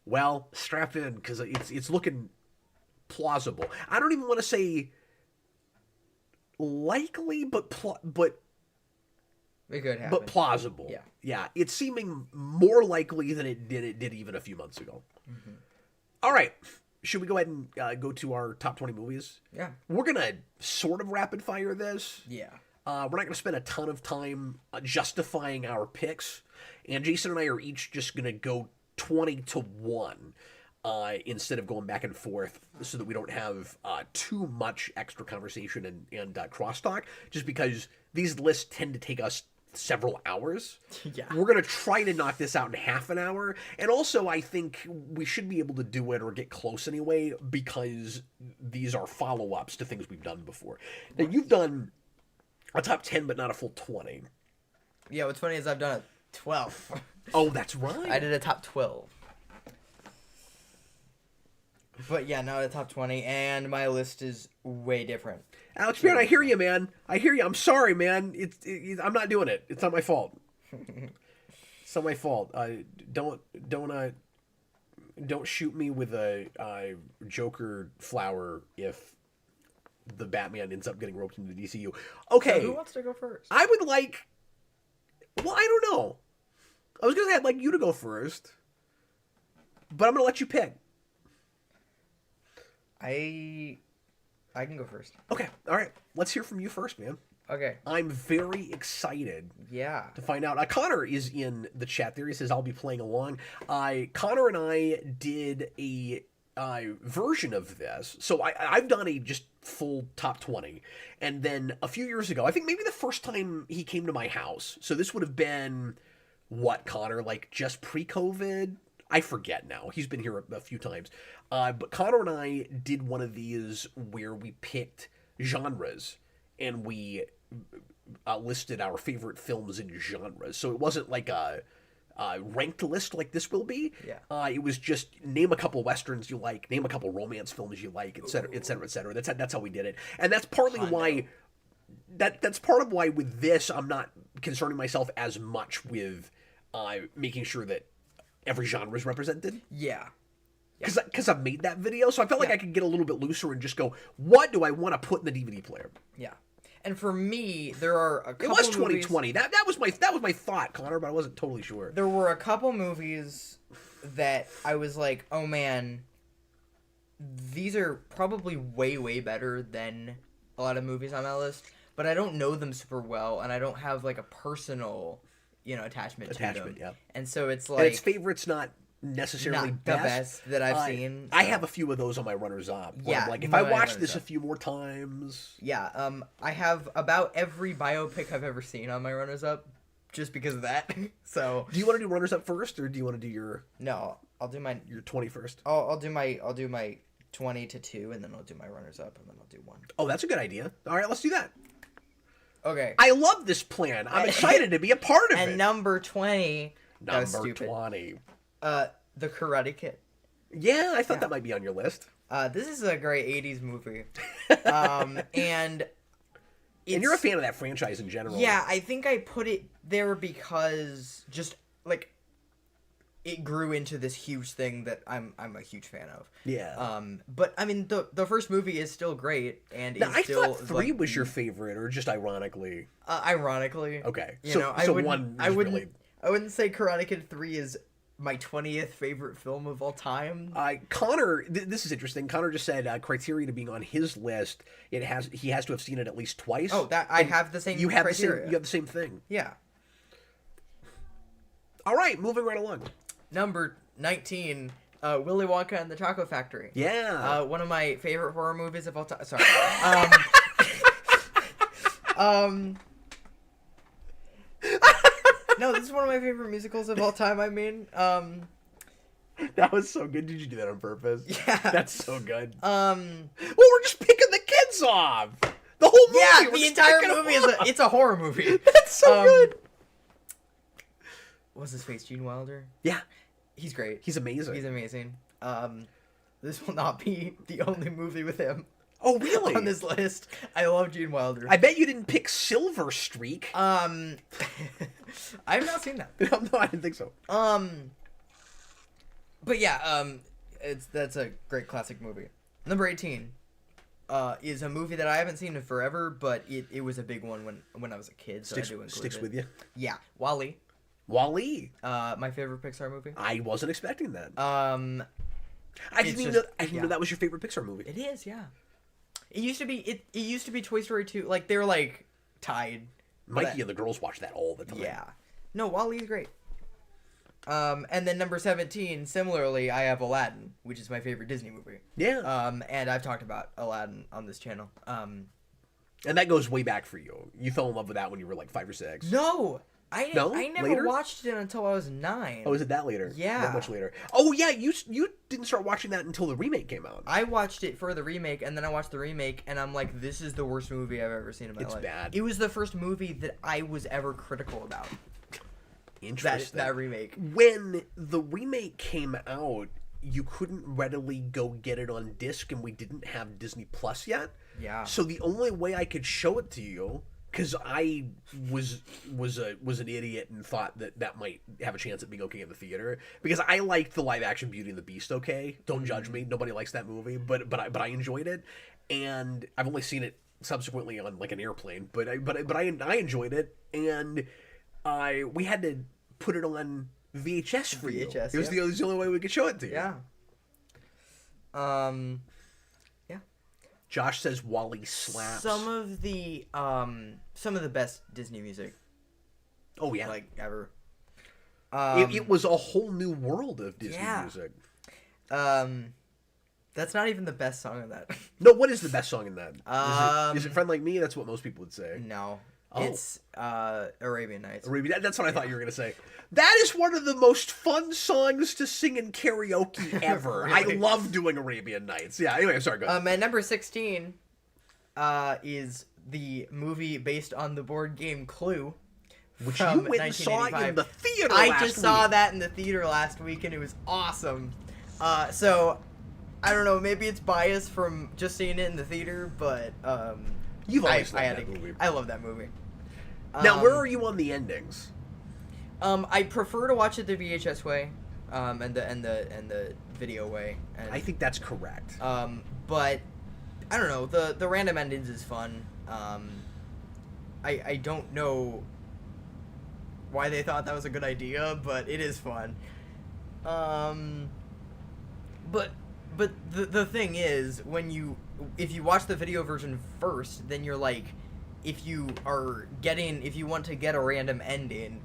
Well, strap in, because it's looking plausible. I don't even want to say likely, but it could happen. But plausible. Yeah. Yeah, it's seeming more likely than it did even a few months ago. Mm-hmm. All right. Should we go ahead and go to our top 20 movies? Yeah. We're going to sort of rapid fire this. Yeah. We're not going to spend a ton of time justifying our picks. And Jason and I are each just going to go 20-1 instead of going back and forth, so that we don't have too much extra conversation and crosstalk, just because these lists tend to take us several hours. Yeah. We're going to try to knock this out in half an hour. And also, I think we should be able to do it or get close anyway, because these are follow-ups to things we've done before. Now, you've done a top 10, but not a full 20. Yeah, what's funny is I've done a 12. Oh, that's right. I did a top 12. But yeah, now a top 20, and my list is way different. Alex Barron, I hear you, man. I hear you. I'm sorry, man. I'm not doing it. It's not my fault. It's not my fault. Don't shoot me with a Joker flower if the Batman ends up getting roped into the DCU. Okay. So who wants to go first? I would like. Well, I don't know. I was gonna say I'd like you to go first, but I'm gonna let you pick. I can go first. Okay. All right. Let's hear from you first, man. Okay. I'm very excited. Yeah. To find out. Connor is in the chat there. He says, I'll be playing along. Connor and I did a version of this. So I've done a just full top 20. And then a few years ago, I think maybe the first time he came to my house. So this would have been, what, Connor? Like just pre-COVID? I forget now. He's been here a few times. But Connor and I did one of these where we picked genres and we listed our favorite films in genres. So it wasn't like a ranked list like this will be. Yeah. It was just name a couple westerns you like, name a couple romance films you like, et cetera, et cetera, et cetera. That's how we did it. And that's partly why... That's part of why with this I'm not concerning myself as much with making sure that every genre is represented. Yeah. Because I've made that video, so I felt like I could get a little bit looser and just go, what do I want to put in the DVD player? Yeah. And for me, there are a couple It was 2020. That was my thought, Connor, but I wasn't totally sure. There were a couple movies that I was like, oh man, these are probably way, way better than a lot of movies on my list, but I don't know them super well, and I don't have like a personal, attachment to them. Yeah. And so it's like... And its favorite's not necessarily not the best that I've seen. I have a few of those on my runners-up. Yeah. I'm like, if I watch this a few more times... Yeah, I have about every biopic I've ever seen on my runners-up, just because of that. So... Do you want to do runners-up first, or do you want to do your... No, I'll do my... Your 20 first? I'll do my 20 to 2, and then I'll do my runners-up, and then I'll do 1. Oh, that's a good idea. All right, let's do that. Okay. I love this plan. I'm excited to be a part of it. And number 20... Number 20. The Karate Kid. Yeah, I thought that might be on your list. This is a great 80s movie. And you're a fan of that franchise in general. Yeah, I think I put it there because just, like, it grew into this huge thing that I'm a huge fan of. Yeah. But, I mean, the first movie is still great, and now, I thought 3 was your favorite, or just ironically? Ironically. Okay. I wouldn't say Karate Kid 3 is my 20th favorite film of all time. Connor, this is interesting. Connor just said criteria to being on his list. He has to have seen it at least twice. Oh, I have the same. You have criteria. you have the same thing. Yeah. All right, moving right along. Number 19, Willy Wonka and the Chocolate Factory. Yeah. One of my favorite horror movies of all time. Sorry. No, this is one of my favorite musicals of all time. I mean, that was so good. Did you do that on purpose? Yeah, that's so good. Well, we're just picking the kids off. The whole movie. Yeah, the entire movie is a horror movie. That's so good. What's his face? Gene Wilder. Yeah, he's great. He's amazing. He's amazing. This will not be the only movie with him. Oh, really? On this list. I love Gene Wilder. I bet you didn't pick Silver Streak. I have not seen that. No, I didn't think so. But yeah, that's a great classic movie. Number 18 is a movie that I haven't seen in forever, but it was a big one when I was a kid, so I do include sticks it. with you? Yeah. WALL-E. WALL-E. My favorite Pixar movie. I wasn't expecting that. I didn't know that was your favorite Pixar movie. It is, yeah. It used to be it used to be Toy Story 2. Like, they were like tied. Mikey and the girls watch that all the time. Yeah. No, WALL-E's great. And then number 17, similarly, I have Aladdin, which is my favorite Disney movie. Yeah. And I've talked about Aladdin on this channel. And that goes way back for you. You fell in love with that when you were like 5 or 6. No, I never Later? watched it until I was 9. Oh, is it that later? Yeah. That much later. Oh, yeah, you didn't start watching that until the remake came out. I watched it for the remake, and then I watched the remake, and I'm like, this is the worst movie I've ever seen in my life. It's bad. It was the first movie that I was ever critical about. Interesting. That remake. When the remake came out, you couldn't readily go get it on disc, and we didn't have Disney Plus yet. Yeah. So the only way I could show it to you, because I was an idiot and thought that might have a chance at being okay in the theater, because I liked the live action Beauty and the Beast. Okay, don't judge me. Nobody likes that movie, but I enjoyed it, and I've only seen it subsequently on like an airplane. But I enjoyed it, and we had to put it on VHS for you. VHS, It was the only way we could show it to you. Yeah. Yeah. Josh says Wally slaps. Some of the best Disney music, Oh yeah, like ever. it was a whole new world of Disney music. That's not even the best song of that. No, what is the best song in that? Is it Friend Like Me? That's what most people would say. No. Oh. It's Arabian Nights. That's what I thought you were going to say. That is one of the most fun songs to sing in karaoke ever. Really? I love doing Arabian Nights. Yeah, anyway, I'm sorry, go ahead. And number 16 is the movie based on the board game Clue. Which you went and saw in the theater I just saw that in the theater last week, and it was awesome. So, I don't know, maybe it's biased from just seeing it in the theater, but You've always loved that movie. I love that movie. Now, where are you on the endings? I prefer to watch it the VHS way, and the video way. And, I think that's correct. but I don't know. The random endings is fun. I don't know why they thought that was a good idea, but it is fun. But the thing is, if you watch the video version first, then you're like, if you want to get a random ending,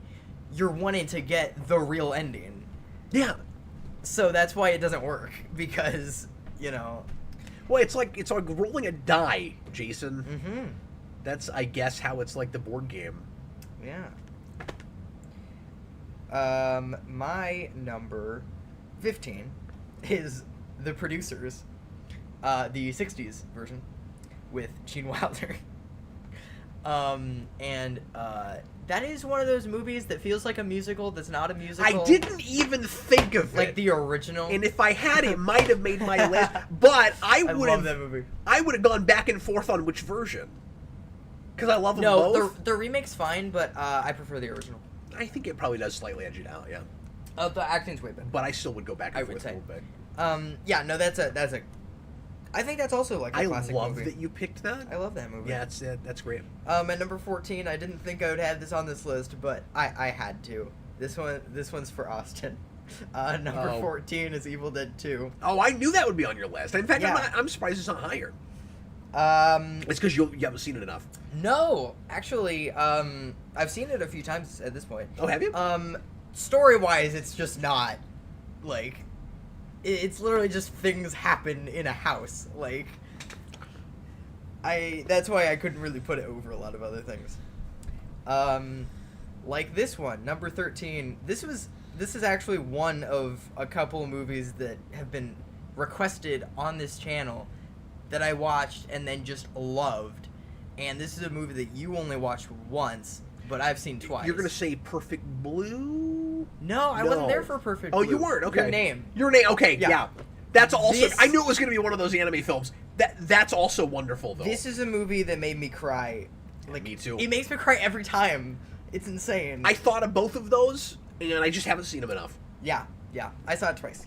you're wanting to get the real ending. Yeah. So that's why it doesn't work, because, Well, it's like rolling a die, Jason. Mm-hmm. That's, I guess, how it's like the board game. Yeah. My number 15 is The Producers, the 60s version with Gene Wilder. That is one of those movies that feels like a musical that's not a musical. I didn't even think of it. Like the original. And if I had, it might have made my list. But I would love that movie. I would have gone back and forth on which version. Because I love them both. The remake's fine, but I prefer the original. I think it probably does slightly edge it out, yeah. The acting's way better. But I still would go back and forth a little bit. Yeah, no, that's a. I think that's also like a classic movie. I love that you picked that. I love that movie. Yeah, that's great. At number 14, I didn't think I would have this on this list, but I had to. This one's for Austin. Number 14 is Evil Dead 2. Oh, I knew that would be on your list. In fact, Yeah. I'm surprised it's not higher. It's because you haven't seen it enough. No, actually, I've seen it a few times at this point. Oh, have you? Story-wise, it's just not, like, it's literally just things happen in a house. Like, that's why I couldn't really put it over a lot of other things. Like this one, number 13. This is actually one of a couple of movies that have been requested on this channel that I watched and then just loved. And this is a movie that you only watched once, but I've seen twice. You're going to say Perfect Blue? No, I wasn't there for Perfect Blue. Oh, you weren't? Okay. Your Name. Okay, yeah. That's also... This... I knew it was going to be one of those anime films. That's also wonderful, though. This is a movie that made me cry. Like, me too. It makes me cry every time. It's insane. I thought of both of those, and I just haven't seen them enough. Yeah. I saw it twice.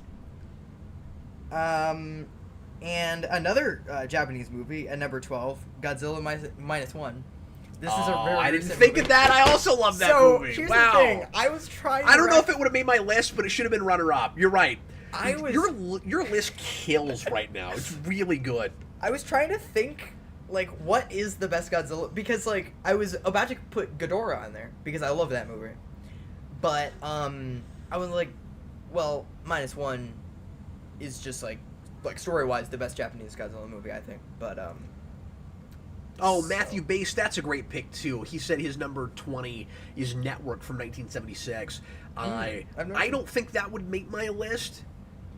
And another Japanese movie at number 12, Godzilla minus one. This is a very I didn't recent think movie. of that. I also love that movie. Here's wow. the thing. I was trying. I don't know if it would have made my list, but it should have been runner-up. You're right. Your list kills right now. It's really good. I was trying to think, like, what is the best Godzilla? Because, like, I was about to put Ghidorah on there because I love that movie, but I was like, well, minus one is just like story-wise the best Japanese Godzilla movie, I think. But Oh, Matthew Bass, that's a great pick too. He said his number 20 is Network from 1976. I don't think that would make my list.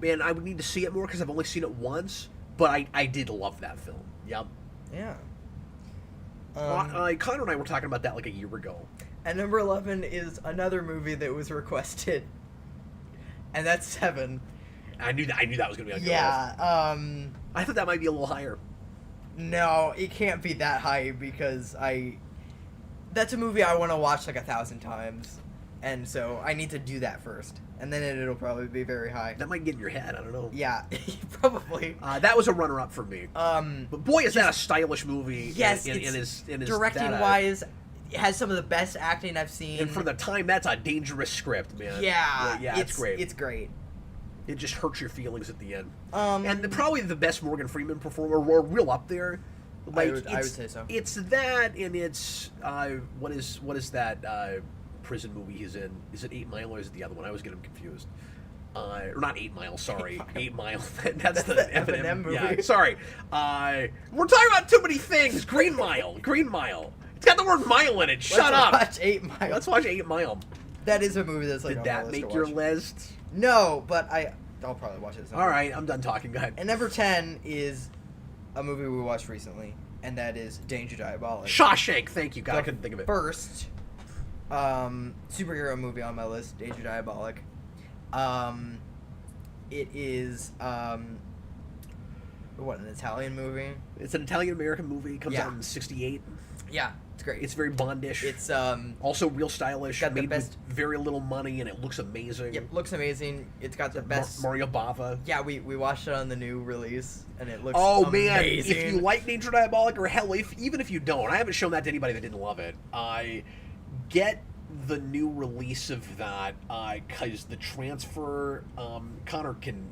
Man, I would need to see it more because I've only seen it once. But I did love that film. Yep. Yeah. Connor and I were talking about that like a year ago. And number 11 is another movie that was requested, and that's Seven. I knew that was gonna be a good list. I thought that might be a little higher. No, it can't be that high because that's a movie I want to watch like 1,000 times, and so I need to do that first, and then it'll probably be very high. That might get in your head. I don't know. Yeah, probably. That was a runner-up for me. But boy, is that a stylish movie. Yes, and directing wise, it has some of the best acting I've seen. And for the time, that's a dangerous script, man. Yeah, it's great. It's great. It just hurts your feelings at the end. And probably the best Morgan Freeman performer, or real up there. Like, I would say so. It's that, and it's what is that prison movie he's in? Is it 8 Mile or is it the other one? I always get him confused. Or not 8 Mile, sorry. 8 Mile. That's the Eminem movie. Yeah, sorry. We're talking about too many things. Green Mile. It's got the word mile in it. Shut up. Let's watch 8 Mile. Let's watch 8 Mile. That is a movie that's like. Did that make your list? No, but I'll probably watch it. All right, I'm done talking. Go ahead. And number 10 is a movie we watched recently, and that is Danger Diabolik. Shawshank. Thank you, God. I couldn't think of it. First superhero movie on my list, Danger Diabolik. It is an Italian movie? It's an Italian-American movie. It comes out in 1968. Yeah, it's great. It's very Bondish. It's also real stylish. Got the made best with very little money, and it looks amazing. Yep, looks amazing. It's got the best Mario Bava. Yeah, we watched it on the new release, and it looks amazing. Man, if you like Danger Diabolik, or hell, even if you don't, I haven't shown that to anybody that didn't love it. Get the new release of that, because the transfer. Connor can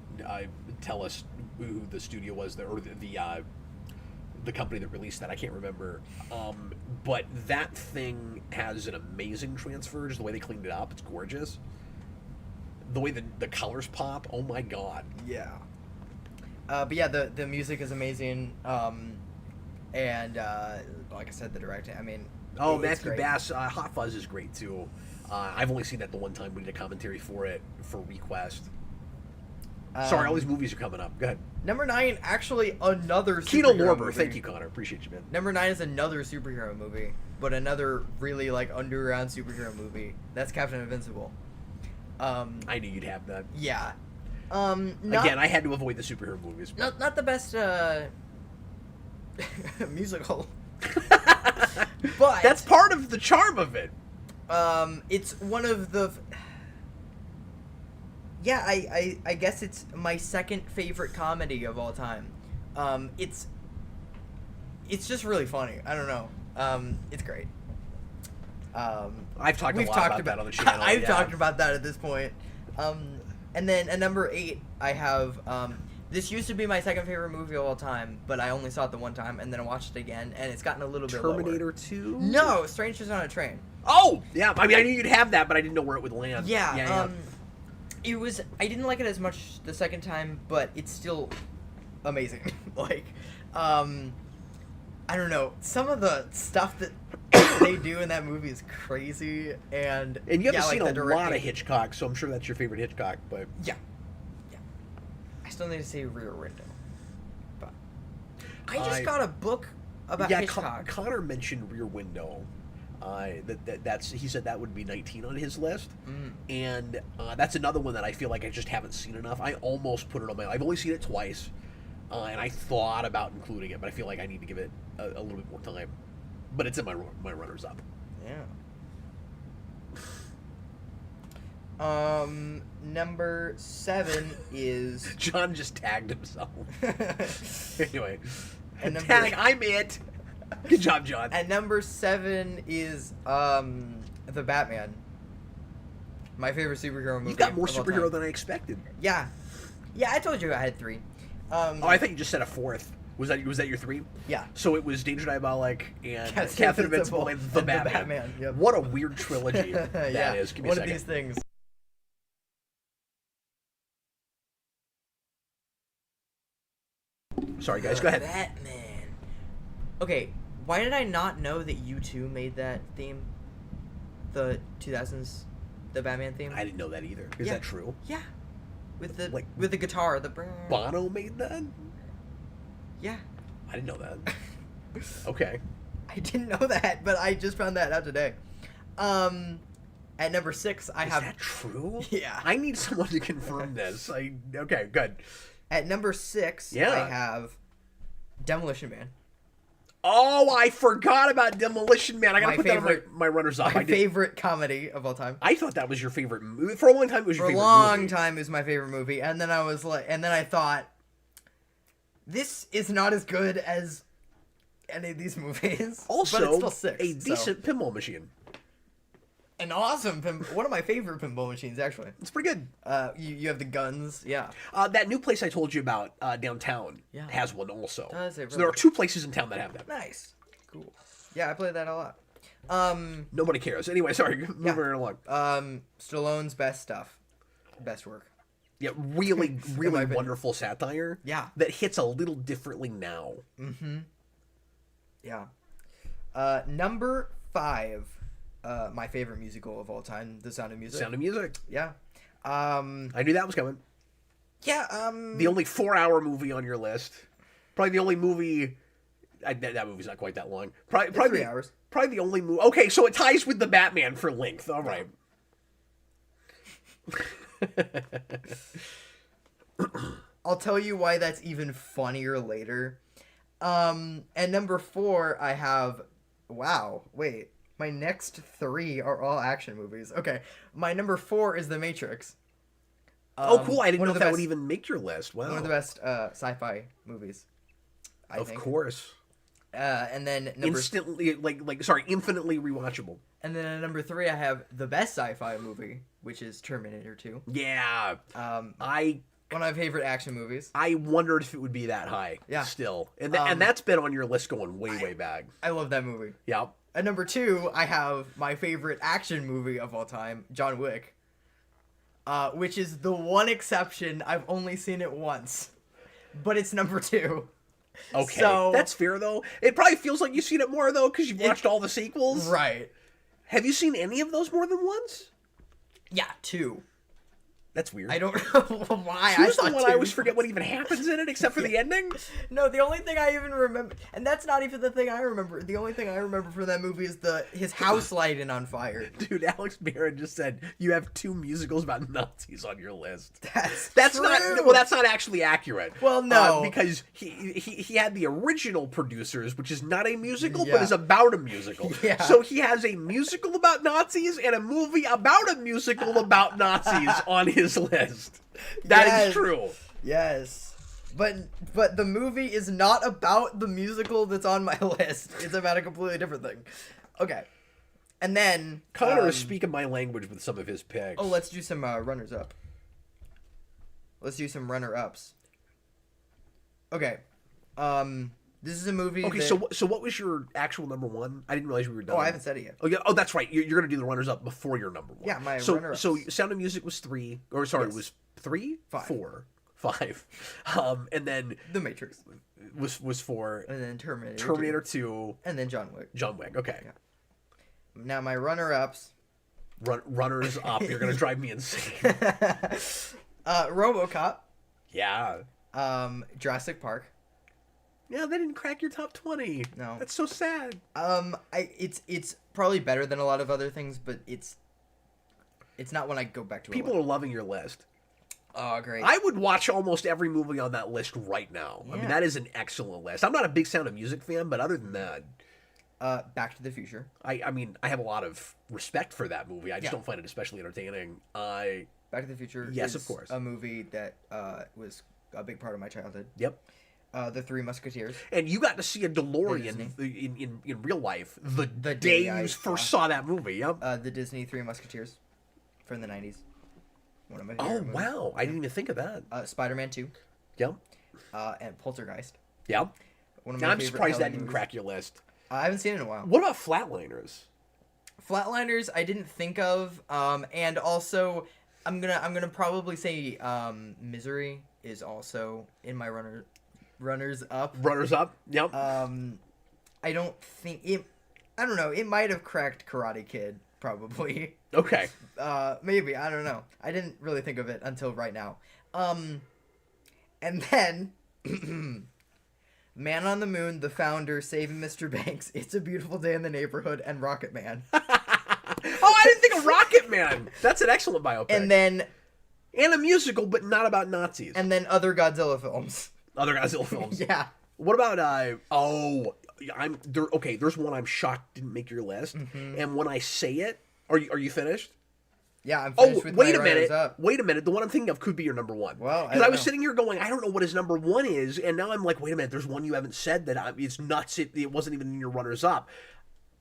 tell us who the studio was there, or the company that released that. I can't remember. But that thing has an amazing transfer. Just the way they cleaned it up, it's gorgeous. The way the colors pop, oh my god. Yeah. But yeah, the music is amazing. And like I said, the directing. I mean. Oh, Matthew Bass, Hot Fuzz is great too. I've only seen that the one time we did a commentary for it for Request. Sorry, all these movies are coming up. Go ahead. Number 9, actually another Kino superhero Lorber. movie. Thank you, Connor. Appreciate you, man. Number 9 is another superhero movie, but another really like underground superhero movie. That's Captain Invincible. I knew you'd have that. Yeah. Again, I had to avoid the superhero movies. Not the best musical. But that's part of the charm of it. It's one of the. Yeah, I guess it's my second favorite comedy of all time. It's just really funny. I don't know. It's great. We've talked about that on the channel. I've talked about that at this point. And then at number 8, I have. This used to be my second favorite movie of all time, but I only saw it the one time, and then I watched it again, and it's gotten a little bit lower. Terminator 2? No, Strangers on a Train. Oh, yeah. I mean, I knew you'd have that, but I didn't know where it would land. Yeah. It was. I didn't like it as much the second time, but it's still amazing. Like, I don't know. Some of the stuff that they do in that movie is crazy, and you haven't seen a lot of Hitchcock, so I'm sure that's your favorite Hitchcock. But yeah. I still need to see Rear Window, but I just got a book about Hitchcock. Connor mentioned Rear Window. He said that would be 19 on his list, and that's another one that I feel like I just haven't seen enough. I almost put it on I've only seen it twice, and I thought about including it, but I feel like I need to give it a little bit more time. But it's in my runners up. Yeah. Number 7 is John just tagged himself. Anyway, and I'm it. Good job, John. And number 7 is The Batman. My favorite superhero movie. You got more superhero than I expected. Yeah, I told you I had 3. I thought you just said a 4th. Was that your 3? Yeah. So it was Danger Diabolik and Captain Invincible and The Batman. Yep. What a weird trilogy that is. Give me a second. One of these things. Sorry, guys. Go ahead. Batman. Okay, Why did I not know that U2 made that theme? The 2000s, the Batman theme? I didn't know that either. Is that true? Yeah. With the guitar, the... Bono made that? Yeah. I didn't know that. Okay. I didn't know that, but I just found that out today. At number 6, I have... Is that true? Yeah. I need someone to confirm this. Okay, good. At number 6, I have Demolition Man. Oh, I forgot about Demolition Man. I gotta put that on my runners-up. My favorite comedy of all time. I thought that was your favorite movie. For a long time, it was your favorite movie. For a long time, it was my favorite movie. And then I thought, this is not as good as any of these movies. Also, but it's still 6. A decent pinball machine. An awesome one of my favorite pinball machines, actually. It's pretty good. You have the guns, yeah. That new place I told you about downtown has one also. Does it really? So there are 2 places in town that have that. Nice. Cool. Yeah, I played that a lot. Nobody cares. Anyway, sorry, moving along. Stallone's best stuff. Best work. Yeah, really wonderful satire. Yeah. That hits a little differently now. Mm-hmm. Yeah. Number 5. My favorite musical of all time, The Sound of Music. Sound of Music. Yeah. I knew that was coming. Yeah. The only 4-hour movie on your list. Probably the only movie. That movie's not quite that long. Probably 3 hours. Probably the only movie. Okay, so it ties with the Batman for length. All right. I'll tell you why that's even funnier later. At number 4, I have. Wow. Wait. My next 3 are all action movies. Okay, my number 4 is The Matrix. Oh, cool! I didn't know if that would even make your list. Wow, one of the best sci-fi movies. I think. Of course. And then infinitely rewatchable. And then at number 3, I have the best sci-fi movie, which is Terminator 2. Yeah. One of my favorite action movies. I wondered if it would be that high. Yeah. Still, and that's been on your list going way back. I love that movie. Yeah. At number 2, I have my favorite action movie of all time, John Wick. Which is the one exception. I've only seen it once. But it's number 2. Okay. So, that's fair, though. It probably feels like you've seen it more, though, because you've watched all the sequels. Right. Have you seen any of those more than once? Yeah, 2. That's weird. I don't know why. Who's the one I always forget what even happens in it, except for the ending? No, the only thing I even remember, and that's not even the thing I remember. The only thing I remember from that movie is his house lighting on fire. Dude, Alex Barron just said you have 2 musicals about Nazis on your list. That's true. That's not actually accurate. Well, no, because he had the original Producers, which is not a musical, but is about a musical. Yeah. So he has a musical about Nazis and a movie about a musical about Nazis on his list. That is true. Yes. But the movie is not about the musical that's on my list. It's about a completely different thing. Okay. And then Connor is speaking my language with some of his picks. Oh, let's do some runners up. Let's do some runner ups. Okay. This is a movie. Okay, so what was your actual number 1? I didn't realize we were done. Oh, I haven't said it yet. Oh yeah. Oh, that's right. You're gonna do the runners up before your number 1. Yeah, my runner ups. So Sound of Music was 3, or sorry, Yes. it was 3, 5. 4, 5. And then The Matrix was 4. and then Terminator 2, and then John Wick. John Wick. Okay. Yeah. Now my runner ups. Runners up. You're gonna drive me insane. RoboCop. Yeah. Jurassic Park. Yeah, they didn't crack your top 20. No. That's so sad. It's probably better than a lot of other things, but it's not when I go back to it. People are loving your list. Oh, great. I would watch almost every movie on that list right now. Yeah. I mean, that is an excellent list. I'm not a big Sound of Music fan, but other than that, Back to the Future. I mean, I have a lot of respect for that movie. I just don't find it especially entertaining. Back to the Future Yes, is of course. a movie that was a big part of my childhood. Yep. The Three Musketeers. And you got to see a DeLorean in real life the day you first saw that movie. Yep. The Disney Three Musketeers from the 90s. One of my favorite movies. Wow. I didn't even think of that. Spider-Man 2. Yep. And Poltergeist. Yep. One of my I'm favorite surprised that Halloween didn't movies. crack your list. I haven't seen it in a while. What about Flatliners? Flatliners I didn't think of, and also I'm gonna probably say Misery is also in my runners up. Runners up. Yep. I I don't think it. I don't know. It might have cracked Karate Kid, probably. Okay. Maybe, I don't know. I didn't really think of it until right now. And then Man on the Moon, The Founder, Saving Mr. Banks, It's a Beautiful Day in the Neighborhood, and Rocket Man. Oh, I didn't think of Rocket Man. That's an excellent biopic. And a musical, but not about Nazis. And then other Godzilla films. Other Godzilla films. Yeah. What about there's one I'm shocked didn't make your list. Mm-hmm. And when I say it, are you finished? Yeah, I'm finished with my runners up. Wait a minute. The one I'm thinking of could be your number one. Well, because I was sitting here going, I don't know what his number one is, and now I'm like, wait a minute. There's one you haven't said that it's nuts. It wasn't even in your runners up.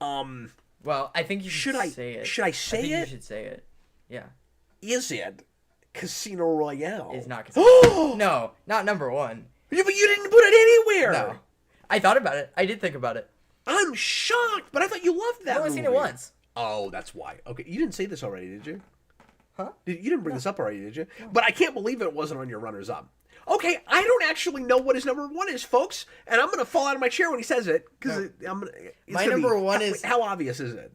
Well, I think you should say it. Should I say it? You should say it. Yeah. Is it Casino Royale? It's not Casino. No, not number one. Yeah, but you didn't put it anywhere. No. I thought about it. I did think about it. I'm shocked, but I thought you loved that movie. I've only seen it once. Oh, that's why. Okay, you didn't say this already, did you? Huh? You didn't bring this up already, did you? No. But I can't believe it wasn't on your runners-up. Okay, I don't actually know what his number one is, folks, and I'm going to fall out of my chair when he says it, because my number one is... How obvious is it?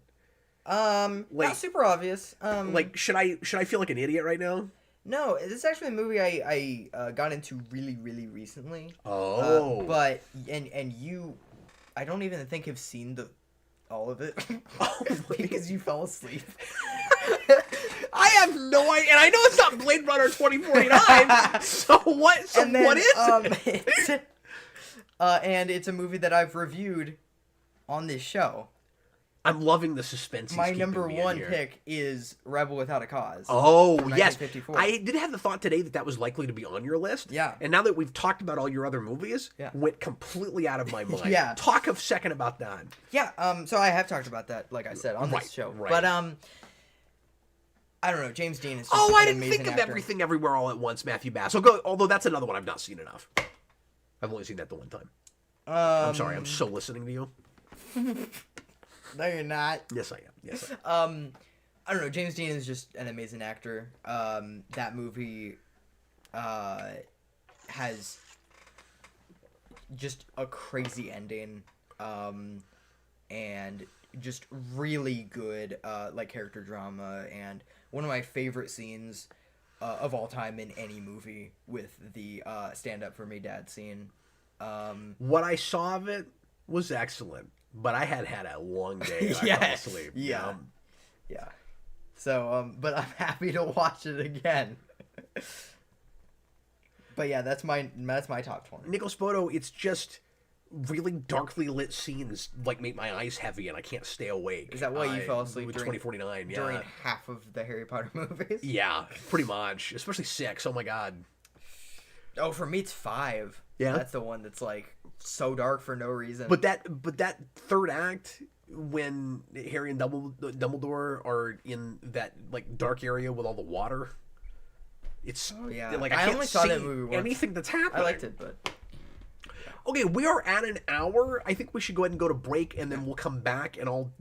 Not super obvious. Should I feel like an idiot right now? No, this is actually a movie I got into really, really recently. Oh. But you, I don't even think have seen all of it. Oh, because you fell asleep. I have no idea, and I know it's not Blade Runner 2049. So what? So what is it? And it's a movie that I've reviewed on this show. I'm loving the suspense. My number one pick is Rebel Without a Cause. Oh, yes. I did have the thought today that was likely to be on your list. Yeah. And now that we've talked about all your other movies, went completely out of my mind. Yeah. Talk a second about that. Yeah. So I have talked about that, like I said, on this show. Right. But I don't know. James Dean is just I didn't amazing think of actor. Everything Everywhere All at Once, Matthew Bass. Although that's another one I've not seen enough. I've only seen that the one time. I'm sorry. I'm so listening to you. No, you're not. Yes, I am. Yes, I am. I don't know. James Dean is just an amazing actor. That movie has just a crazy ending, and just really good character drama, and one of my favorite scenes of all time in any movie with the "Stand Up For Me, Dad" scene. What I saw of it was excellent. But I had a long day. I fell asleep. Yeah. So, but I'm happy to watch it again. But yeah, that's my top 20. Nicholas Bodo, it's just really darkly lit scenes make my eyes heavy and I can't stay awake. Is that why you fell asleep with during 2049? Yeah. During half of the Harry Potter movies? Yeah, pretty much. Especially 6. Oh my god. Oh, for me it's 5. Yeah. That's the one that's so dark for no reason. But that third act, when Harry and Dumbledore are in that dark area with all the water, it's I can't only saw see that movie once. anything that's happening. I liked it, but okay, we are at an hour. I think we should go ahead and go to break, and then we'll come back and I'll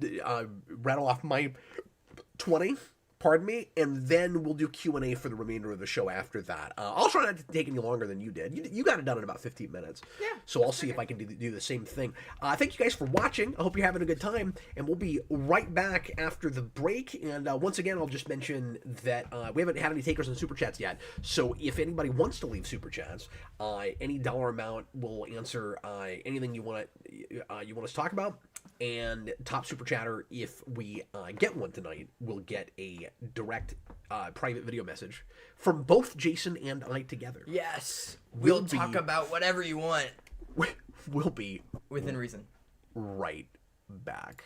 rattle off my 20. Pardon me, and then we'll do Q&A for the remainder of the show after that. I'll try not to take any longer than you did. You got it done in about 15 minutes. Yeah. So I'll see if I can do the same thing. Thank you guys for watching. I hope you're having a good time, and we'll be right back after the break. And once again, I'll just mention that we haven't had any takers on Super Chats yet. So if anybody wants to leave Super Chats, any dollar amount will answer anything you want us to talk about. And top super chatter, if we get one tonight, will get a direct private video message from both Jason and I together. Yes. We'll talk about whatever you want. We'll be within reason. Right back.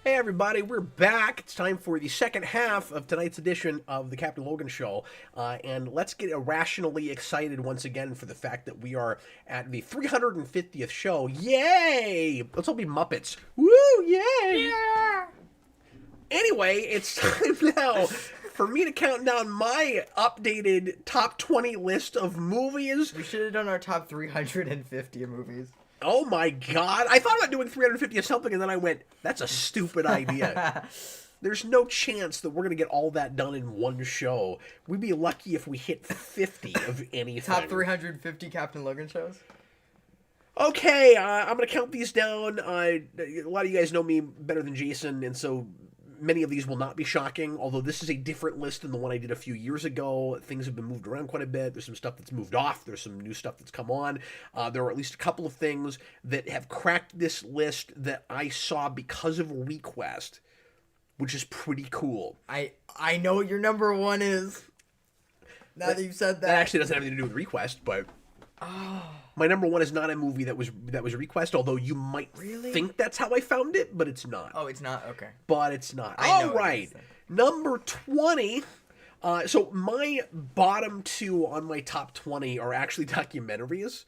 Hey everybody, we're back. It's time for the second half of tonight's edition of the Captain Logan Show. And let's get irrationally excited once again for the fact that we are at the 350th show. Yay! Let's all be Muppets. Woo! Yay! Yeah. Anyway, it's time now for me to count down my updated top 20 list of movies. We should have done our top 350 movies. Oh my god. I thought about doing 350 of something, and then I went, that's a stupid idea. There's no chance that we're going to get all that done in one show. We'd be lucky if we hit 50 of anything. Top 350 Captain Logan shows? Okay, I'm going to count these down. A lot of you guys know me better than Jason, and so many of these will not be shocking, although this is a different list than the one I did a few years ago. Things have been moved around quite a bit. There's some stuff that's moved off. There's some new stuff that's come on. There are at least a couple of things that have cracked this list that I saw because of a request, which is pretty cool. I know what your number one is. Now that you've said that. That actually doesn't have anything to do with request, but my number one is not a movie that was a request, although you might think that's how I found it, but it's not. Oh, it's not? Okay. But it's not. I know All right. Number 20. So my bottom two on my top 20 are actually documentaries.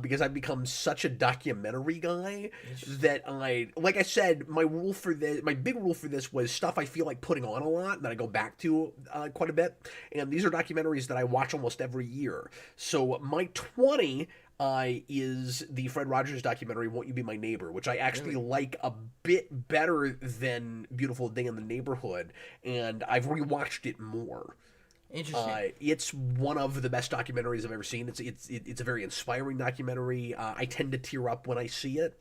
Because I've become such a documentary guy that like I said, my big rule for this was stuff I feel like putting on a lot that I go back to quite a bit. And these are documentaries that I watch almost every year. So my 20 is the Fred Rogers documentary, Won't You Be My Neighbor, which I actually like a bit better than Beautiful Day in the Neighborhood. And I've rewatched it more. Interesting. It's one of the best documentaries I've ever seen. It's a very inspiring documentary. I tend to tear up when I see it,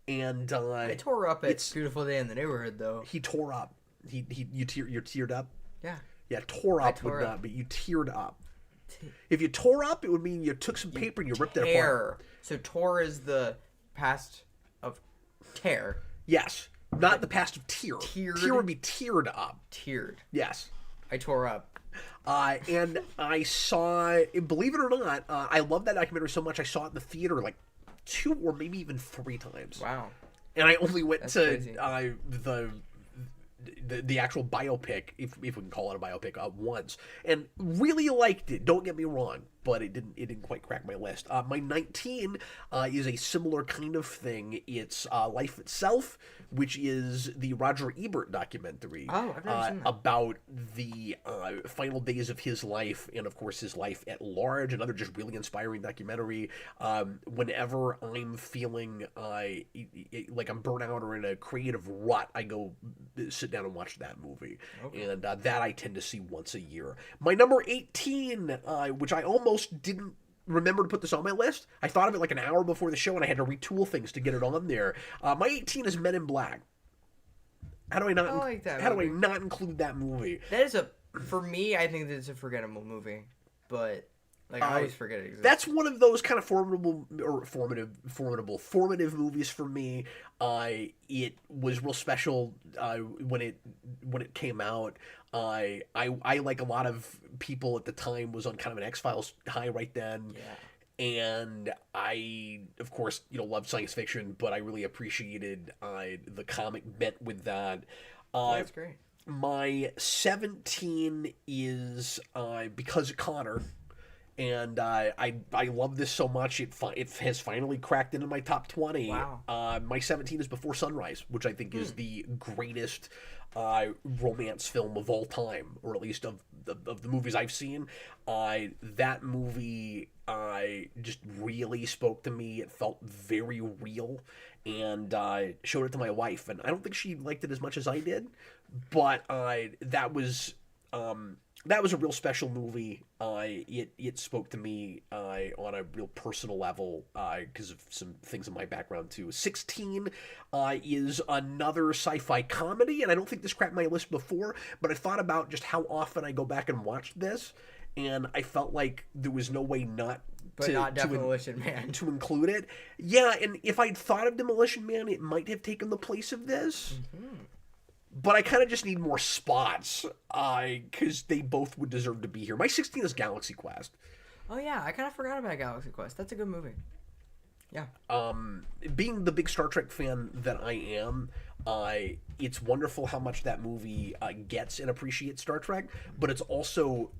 and I tore up at Beautiful Day in the Neighborhood, though. He tore up. You're teared up. Yeah. Tore up would not, but you teared up. If you tore up, it would mean you took some paper and you ripped it apart. So tore is the past of tear. Yes, not the past of tear. Teared? Tear would be teared up. Teared. Yes. I tore up. And I saw, believe it or not, I love that documentary so much I saw it in the theater like 2 or maybe even 3 times. Wow. And I only went That's to crazy. the actual biopic, if we can call it a biopic, once, and really liked it. Don't get me wrong, but it didn't quite crack my list. My 19 is a similar kind of thing. It's Life Itself, which is the Roger Ebert documentary. Oh, I've never seen that. About the final days of his life, and of course his life at large. Another just really inspiring documentary. Whenever I'm feeling like I'm burnt out or in a creative rut, I go sit down and watch that movie. Okay. And that I tend to see once a year. My number 18, which I almost didn't remember to put this on my list. I thought of it like an hour before the show, and I had to retool things to get it on there. My 18 is Men in Black. How do I not? I like that how movie. do I not include that movie? That is for me, I think that it's a forgettable movie, but like I always forget it exists. That's one of those kind of formative movies for me. It was real special when it came out. I like a lot of people at the time was on kind of an X-Files high right then. Yeah. And I, of course, loved science fiction, but I really appreciated the comic bent with that. That's great. My 17 is Because of Connor. And I love this so much. It has finally cracked into my top 20. Wow. My 17 is Before Sunrise, which I think is the greatest romance film of all time, or at least of the movies I've seen. That movie just really spoke to me. It felt very real, and showed it to my wife. And I don't think she liked it as much as I did, but that was a real special movie. It spoke to me on a real personal level because of some things in my background too. 16 is another sci-fi comedy, and I don't think this cracked my list before, but I thought about just how often I go back and watch this, and I felt like there was no way not Demolition Man to include it. Yeah, and if I'd thought of Demolition Man, it might have taken the place of this. Mm-hmm. But I kind of just need more spots, because they both would deserve to be here. My 16 is Galaxy Quest. Oh yeah, I kind of forgot about Galaxy Quest. That's a good movie. Yeah. Being the big Star Trek fan that I am, it's wonderful how much that movie gets and appreciates Star Trek, but it's also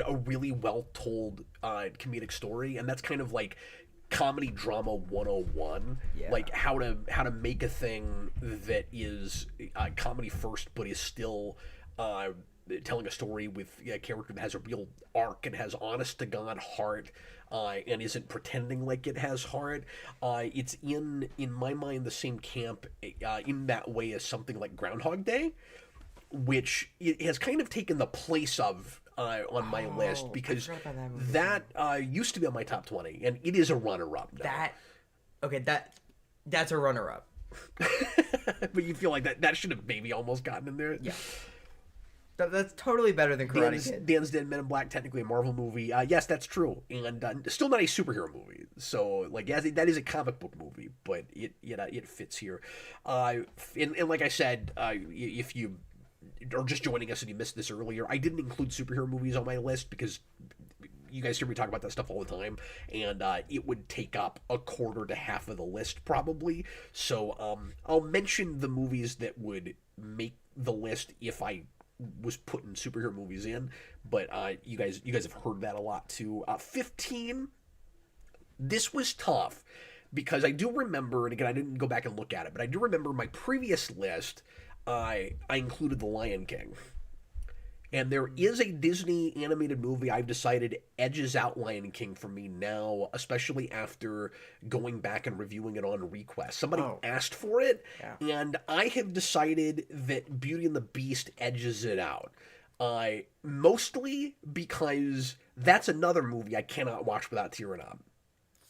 a really well told comedic story, and that's kind of like comedy drama 101. Yeah. Like how to make a thing that is comedy first, but is still telling a story with a character that has a real arc and has honest to God heart. And isn't pretending like it has heart. It's in my mind the same camp in that way as something like Groundhog Day, which it has kind of taken the place of on my list because that used to be on my top 20, and it is a runner-up now. That's a runner-up. But you feel like that should have maybe almost gotten in there. Yeah. That's totally better than Karate Kid. Dan's Dead Men in Black, technically a Marvel movie. Yes, that's true, and still not a superhero movie. So, like, yeah, that is a comic book movie, but it fits here. And like I said, if you are just joining us and you missed this earlier, I didn't include superhero movies on my list because you guys hear me talk about that stuff all the time, and it would take up a quarter to half of the list probably. So I'll mention the movies that would make the list if I was putting superhero movies in, but you guys have heard that a lot too. 15. This was tough because I do remember, and again I didn't go back and look at it, but I do remember my previous list. I included The Lion King, and there is a Disney animated movie I've decided edges out Lion King for me now, especially after going back and reviewing it on request. Somebody asked for it, and I have decided that Beauty and the Beast edges it out. Mostly because that's another movie I cannot watch without tearing up.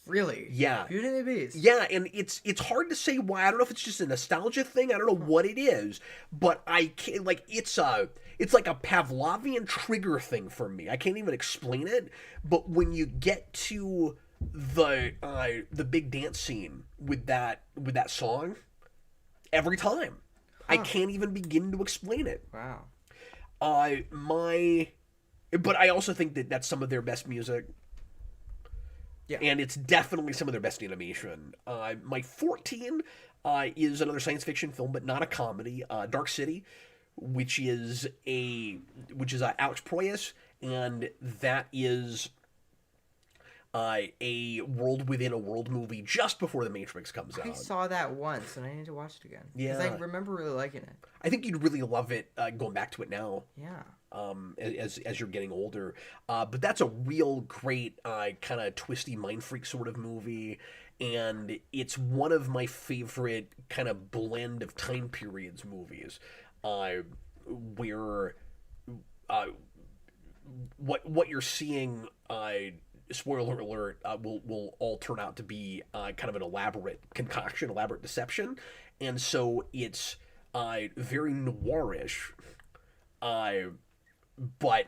Really? Yeah. Beauty and the Beast. Yeah, and it's hard to say why. I don't know if it's just a nostalgia thing. I don't know what it is, but I can't, like, it's like a Pavlovian trigger thing for me. I can't even explain it. But when you get to the big dance scene with that song, every time I can't even begin to explain it. Wow. But I also think that that's some of their best music. Yeah. And it's definitely some of their best animation. My 14 is another science fiction film, but not a comedy. Dark City, which is Alex Proyas, and that is a world within a world movie just before The Matrix comes out. I saw that once, and I need to watch it again. Yeah. Because I remember really liking it. I think you'd really love it going back to it now. Yeah. As you're getting older. But that's a real great kind of twisty mind freak sort of movie, and it's one of my favorite kind of blend of time periods movies, where what you're seeing, spoiler alert, will all turn out to be kind of an elaborate concoction, elaborate deception, and so it's very noirish, but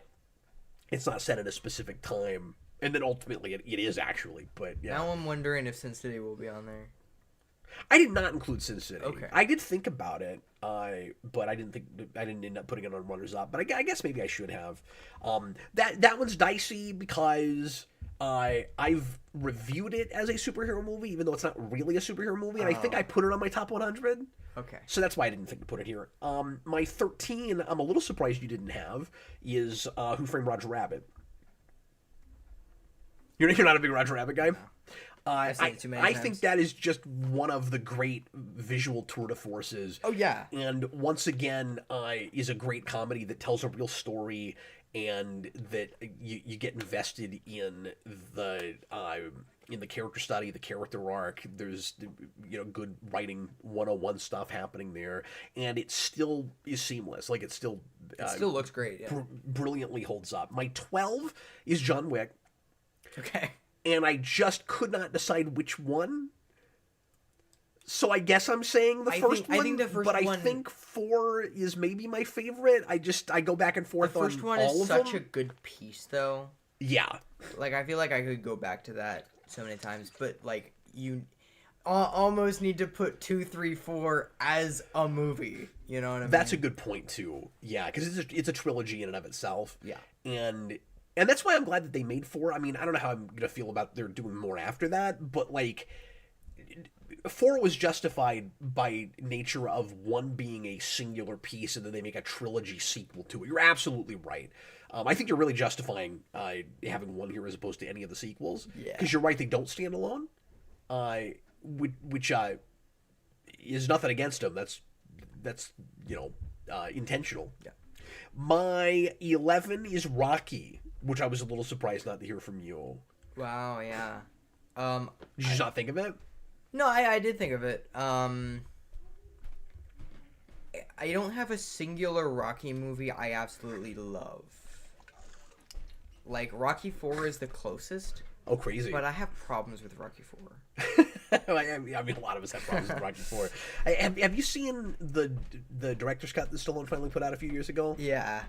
it's not set at a specific time, and then ultimately it is actually. But yeah. Now I'm wondering if Sin City will be on there. I did not include Sin City. Okay. I did think about it, but I didn't end up putting it on runners up. But I guess maybe I should have. That one's dicey because I've reviewed it as a superhero movie, even though it's not really a superhero movie, and I think I put it on my top 100. Okay. So that's why I didn't think to put it here. My 13, I'm a little surprised you didn't have, is Who Framed Roger Rabbit. You're not a big Roger Rabbit guy? No. I think that is just one of the great visual tour de forces. Oh, yeah. And once again, is a great comedy that tells a real story, and that you get invested in the character study, the character arc. There's good writing 101 stuff happening there, and it still is seamless. Like it still looks great. Yeah. Brilliantly holds up. My 12 is John Wick. Okay. And I just could not decide which one. So I guess I'm saying the first one. I think the first one. But I think 4 is maybe my favorite. I go back and forth on all of them. The first one is such a good piece, though. Yeah. Like, I feel like I could go back to that so many times. But, like, you almost need to put 2, 3, 4 as a movie. You know what I mean? That's a good point, too. Yeah, because it's a trilogy in and of itself. Yeah. And that's why I'm glad that they made 4. I mean, I don't know how I'm going to feel about they're doing more after that, but, like, 4 was justified by nature of 1 being a singular piece, and then they make a trilogy sequel to it. You're absolutely right. I think you're really justifying having 1 here as opposed to any of the sequels. Yeah. Because you're right, they don't stand alone. Which is nothing against them. That's intentional. Yeah. My 11 is Rocky, which I was a little surprised not to hear from you. Wow. Yeah. Did you not think of it? No, I did think of it. I don't have a singular Rocky movie I absolutely love. Like, Rocky 4 is the closest. Oh, crazy. But I have problems with Rocky 4. I mean, a lot of us have problems with Rocky 4. Have you seen the director's cut that Stallone finally put out a few years ago? Yeah.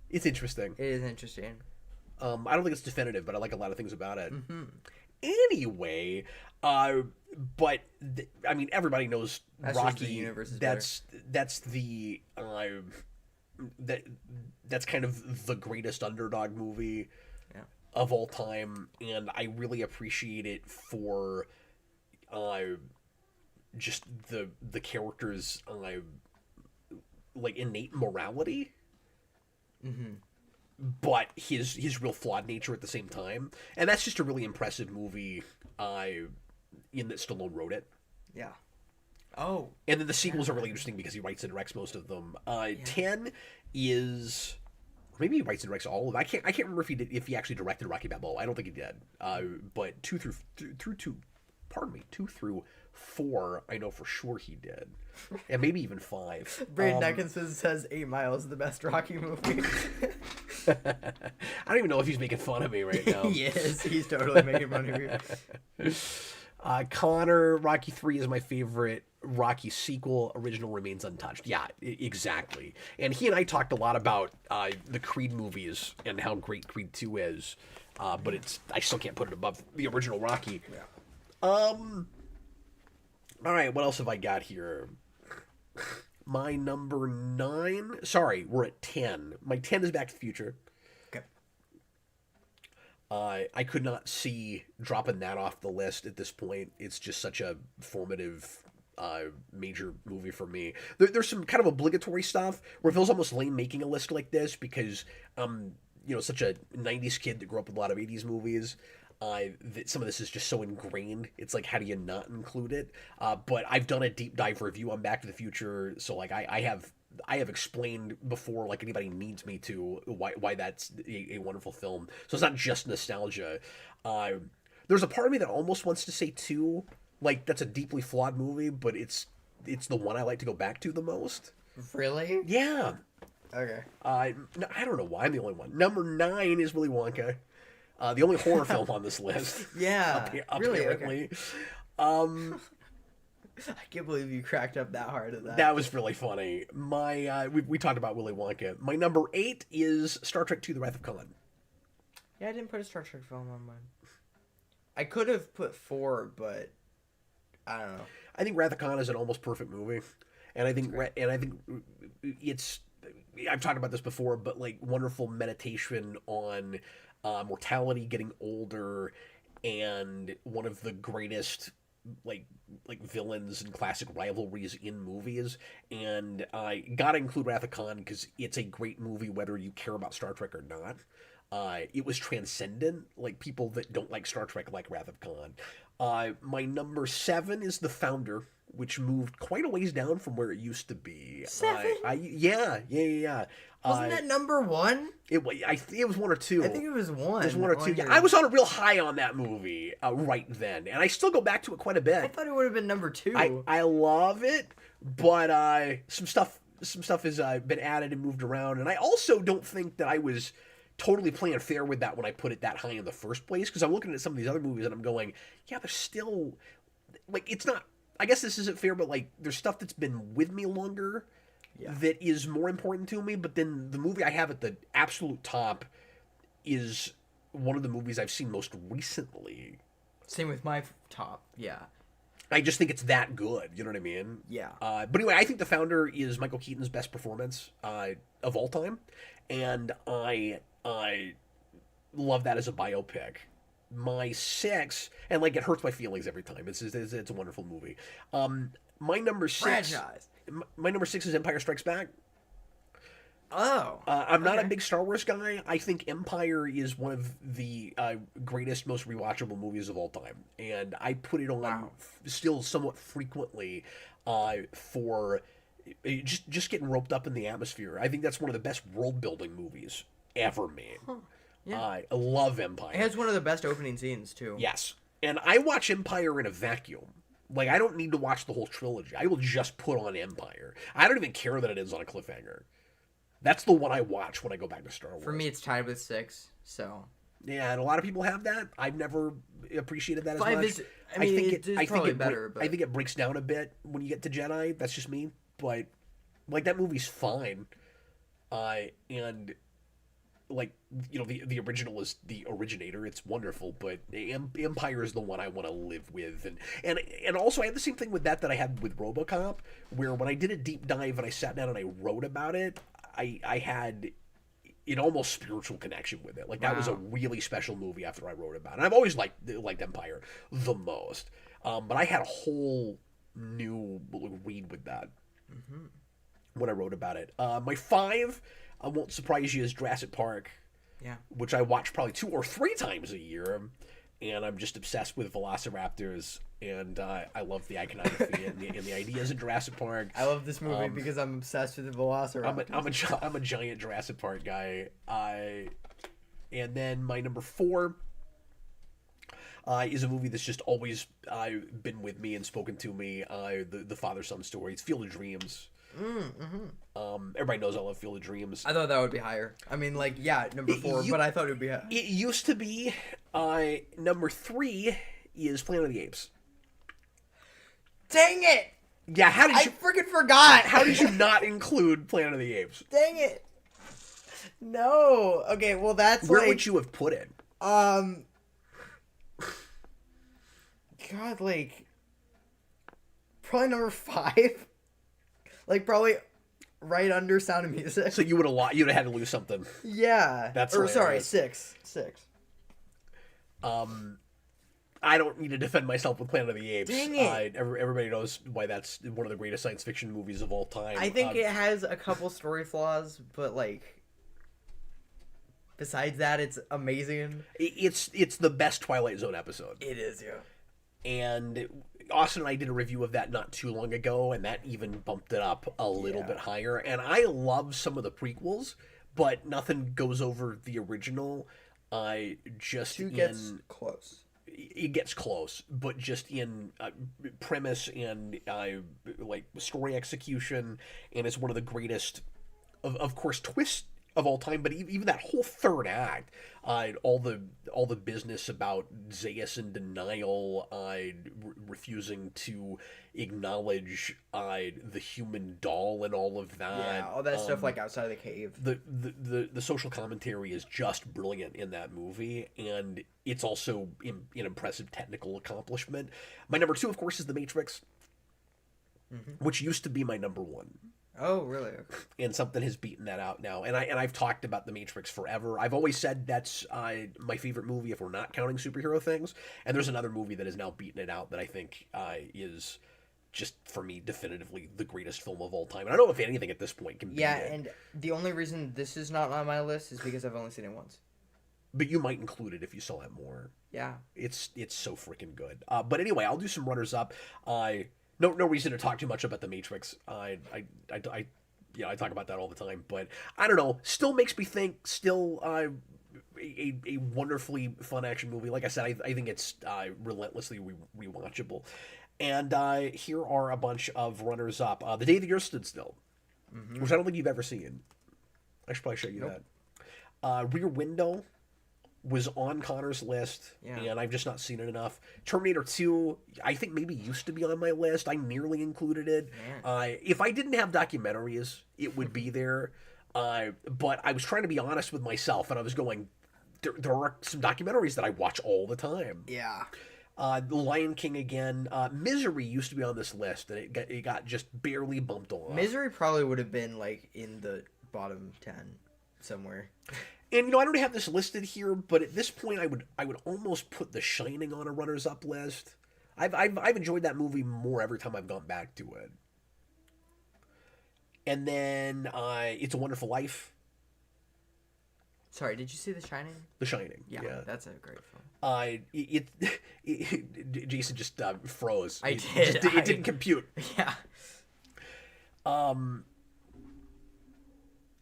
It's interesting. It is interesting. I don't think it's definitive, but I like a lot of things about it. Mm-hmm. Anyway, I mean, everybody knows That's Rocky. just the universe is that's the that's kind of the greatest underdog movie of all time, and I really appreciate it for just the characters like innate morality. Mm-hmm. But his real flawed nature at the same time, and that's just a really impressive movie. In that Stallone wrote it. Yeah. Oh. And then the sequels are really interesting because he writes and directs most of them. 10 is, or maybe he writes and directs all of them. I can't remember if he actually directed Rocky Balboa. I don't think he did. But 2 through 4, I know for sure he did, and maybe even 5. Braden Atkinson says 8 Mile is the best Rocky movie. I don't even know if he's making fun of me right now. Yes, he's totally making fun of you. Connor, Rocky 3 is my favorite Rocky sequel. Original remains untouched. Yeah, exactly. And he and I talked a lot about the Creed movies and how great Creed 2 is, but I still can't put it above the original Rocky. Yeah. All right, what else have I got here? My number 9. Sorry, we're at 10. My 10 is Back to the Future. Okay. I could not see dropping that off the list at this point. It's just such a formative, major movie for me. There's some kind of obligatory stuff where it feels almost lame making a list like this because, such a 90s kid that grew up with a lot of 80s movies. That some of this is just so ingrained. It's like, how do you not include it? But I've done a deep dive review on Back to the Future, so like I have explained before, like anybody needs me to, why that's a wonderful film. So it's not just nostalgia. There's a part of me that almost wants to say 2, like that's a deeply flawed movie, but it's the one I like to go back to the most. Really? Yeah. Okay. I don't know why I'm the only one. Number 9 is Willy Wonka. The only horror film on this list. Yeah, really? Apparently. Okay. I can't believe you cracked up that hard at that. That was really funny. My we talked about Willy Wonka. My number 8 is Star Trek II: The Wrath of Khan. Yeah, I didn't put a Star Trek film on mine. I could have put 4, but I don't know. I think Wrath of Khan is an almost perfect movie, and I think it's. I've talked about this before, but like wonderful meditation on mortality, getting older, and one of the greatest like villains and classic rivalries in movies. And I gotta include Wrath of Khan because it's a great movie whether you care about Star Trek or not. It was transcendent. Like people that don't like Star Trek like Wrath of Khan. My number 7 is The Founder, which moved quite a ways down from where it used to be. 7? Yeah. Wasn't that number 1? It was 1 or 2. I think it was 1. It was 1 or 2. Yeah, I was on a real high on that movie right then, and I still go back to it quite a bit. I thought it would have been number 2. I love it, but some stuff has been added and moved around, and I also don't think that I was totally playing fair with that when I put it that high in the first place, because I'm looking at some of these other movies and I'm going, yeah, there's still like it's not. I guess this isn't fair, but like there's stuff that's been with me longer that is more important to me. But then the movie I have at the absolute top is one of the movies I've seen most recently. Same with my top. Yeah. I just think it's that good. You know what I mean? Yeah. But anyway, I think The Founder is Michael Keaton's best performance of all time, and I love that as a biopic. my 6, and like it hurts my feelings every time. It's a wonderful movie. My number 6. Franchise. My number 6 is Empire Strikes Back. Oh. I'm not a big Star Wars guy. I think Empire is one of the greatest, most rewatchable movies of all time, and I put it on still somewhat frequently for just getting roped up in the atmosphere. I think that's one of the best world building movies ever made. Huh. Yeah. I love Empire. It has one of the best opening scenes too. Yes, and I watch Empire in a vacuum. Like, I don't need to watch the whole trilogy. I will just put on Empire. I don't even care that it ends on a cliffhanger. That's the one I watch when I go back to Star Wars. For me, it's tied with 6, so... Yeah, and a lot of people have that. I've never appreciated that as 5 much. is... I think it's probably better, but... I think it breaks down a bit when you get to Jedi. That's just me. But, like, that movie's fine. And... like, you know, the original is the originator. It's wonderful, but Empire is the one I want to live with. And also I had the same thing with that I had with RoboCop, where when I did a deep dive and I sat down and I wrote about it, I had an almost spiritual connection with it. Like, that was a really special movie after I wrote about it. And I've always liked Empire the most. But I had a whole new read with that when I wrote about it. My 5... I won't surprise you, is Jurassic Park, which I watch probably 2 or 3 times a year, and I'm just obsessed with velociraptors, and I love the iconography and the ideas in Jurassic Park. I love this movie because I'm obsessed with the velociraptors. I'm a giant Jurassic Park guy. And then my number 4 is a movie that's just always been with me and spoken to me. The father-son story. It's Field of Dreams. Everybody knows I love Field of Dreams. I thought that would be higher. I mean, like, yeah, number 4, but I thought it would be higher. It used to be. Number 3 is Planet of the Apes. Dang it! Yeah, how did I freaking forgot! How did you not include Planet of the Apes? Dang it! No. Okay, well that's Where would you have put it? God, like, probably number 5. Like, probably right under Sound of Music. So you would have had to lose something. Yeah. That's sorry, 6. I don't need to defend myself with Planet of the Apes. Dang it. Everybody knows why that's one of the greatest science fiction movies of all time. I think it has a couple story flaws, but, like, besides that, it's amazing. It's the best Twilight Zone episode. It is, yeah. And Austin and I did a review of that not too long ago, and that even bumped it up a little bit higher. And I love some of the prequels, but nothing goes over the original. Just 2 gets close. It gets close, but just in premise and like story execution, and it's one of the greatest, of course, twists of all time. But even that whole third act, all the business about Zeus in denial, refusing to acknowledge the human doll and all of that. Yeah, all that stuff like outside of the cave. The social commentary is just brilliant in that movie, and it's also an impressive technical accomplishment. My number 2, of course, is The Matrix, which used to be my number 1. Oh, really? Okay. And something has beaten that out now. And I've talked about The Matrix forever. I've always said that's my favorite movie if we're not counting superhero things. And there's another movie that has now beaten it out that I think is just, for me, definitively the greatest film of all time. And I don't know if anything at this point can beat it. Yeah, and the only reason this is not on my list is because I've only seen it once. But you might include it if you saw it more. Yeah. It's so freaking good. But anyway, I'll do some runners-up. No reason to talk too much about The Matrix. I talk about that all the time, but I don't know. Still makes me think. Still, a wonderfully fun action movie. Like I said, I think it's relentlessly rewatchable. And here are a bunch of runners up. The Day the Earth Stood Still, which I don't think you've ever seen. I should probably show you that. Rear Window was on Connor's list, and I've just not seen it enough. Terminator 2, I think maybe used to be on my list. I nearly included it. If I didn't have documentaries, it would be there. But I was trying to be honest with myself, and I was going, there are some documentaries that I watch all the time. Yeah. The Lion King again. Misery used to be on this list, and it got just barely bumped off. Misery probably would have been, like, in the bottom 10 somewhere. And you know, I don't have this listed here, but at this point, I would almost put The Shining on a runners-up list. I've enjoyed that movie more every time I've gone back to it. And then It's a Wonderful Life. Sorry, did you see The Shining? The Shining. Yeah, that's a great film. Jason just froze. I did. It didn't compute. Yeah.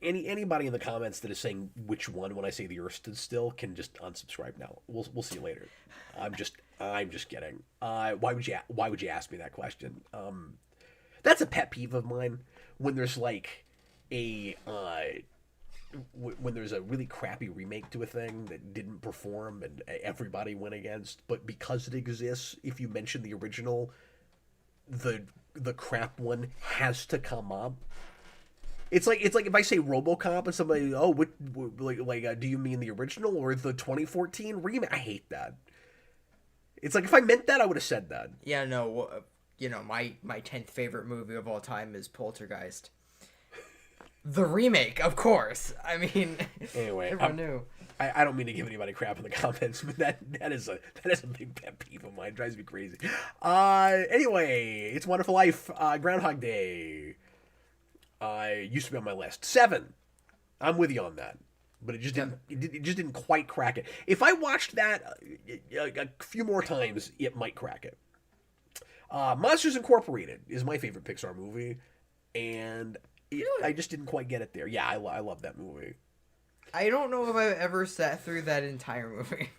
Anybody in the comments that is saying which one when I say the Earth stood still can just unsubscribe now. We'll see you later. I'm just kidding. Why would you ask me that question? That's a pet peeve of mine when there's like when there's a really crappy remake to a thing that didn't perform and everybody went against, but because it exists, if you mention the original, the crap one has to come up. It's like if I say RoboCop and somebody, do you mean the original or the 2014 remake? I hate that. It's like if I meant that, I would have said that. Yeah, no, you know, my 10th favorite movie of all time is Poltergeist. The remake, of course. I mean, anyway, everyone knew. I don't mean to give anybody crap in the comments, but that is a big pet peeve of mine. It drives me crazy. Anyway, It's a Wonderful Life, Groundhog Day. Used to be on my list. 7. I'm with you on that, but it just didn't quite crack it. If I watched that a few more times, it might crack it. Monsters Incorporated is my favorite Pixar movie, and I just didn't quite get it there. Yeah, I love that movie. I don't know if I've ever sat through that entire movie.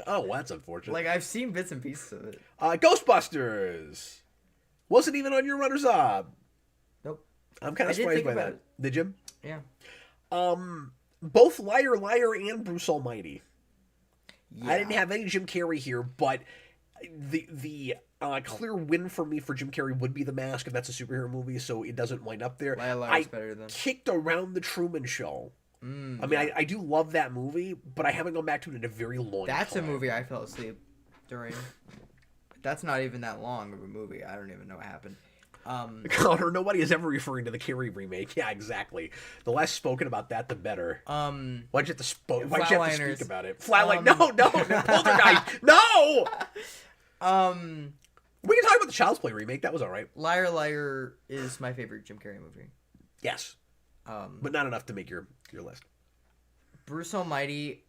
Oh, well, that's unfortunate. Like, I've seen bits and pieces of it. Ghostbusters wasn't even on your runners-up. Nope. I'm kind of surprised by that. Did you? Yeah. Both Liar Liar and Bruce Almighty. Yeah. I didn't have any Jim Carrey here, but the clear win for me for Jim Carrey would be The Mask, and that's a superhero movie, so it doesn't wind up there. Liar Liar's better than. Kicked around The Truman Show. I mean, I do love that movie, but I haven't gone back to it in a very long time. That's a movie I fell asleep during. That's not even that long of a movie. I don't even know what happened. Connor, nobody is ever referring to the Carrey remake. Yeah, exactly. The less spoken about that, the better. Why'd you have to speak about it? Flatline. No, Poltergeist. No. We can talk about the Child's Play remake. That was all right. Liar Liar is my favorite Jim Carrey movie. Yes. But not enough to make your list. Bruce Almighty,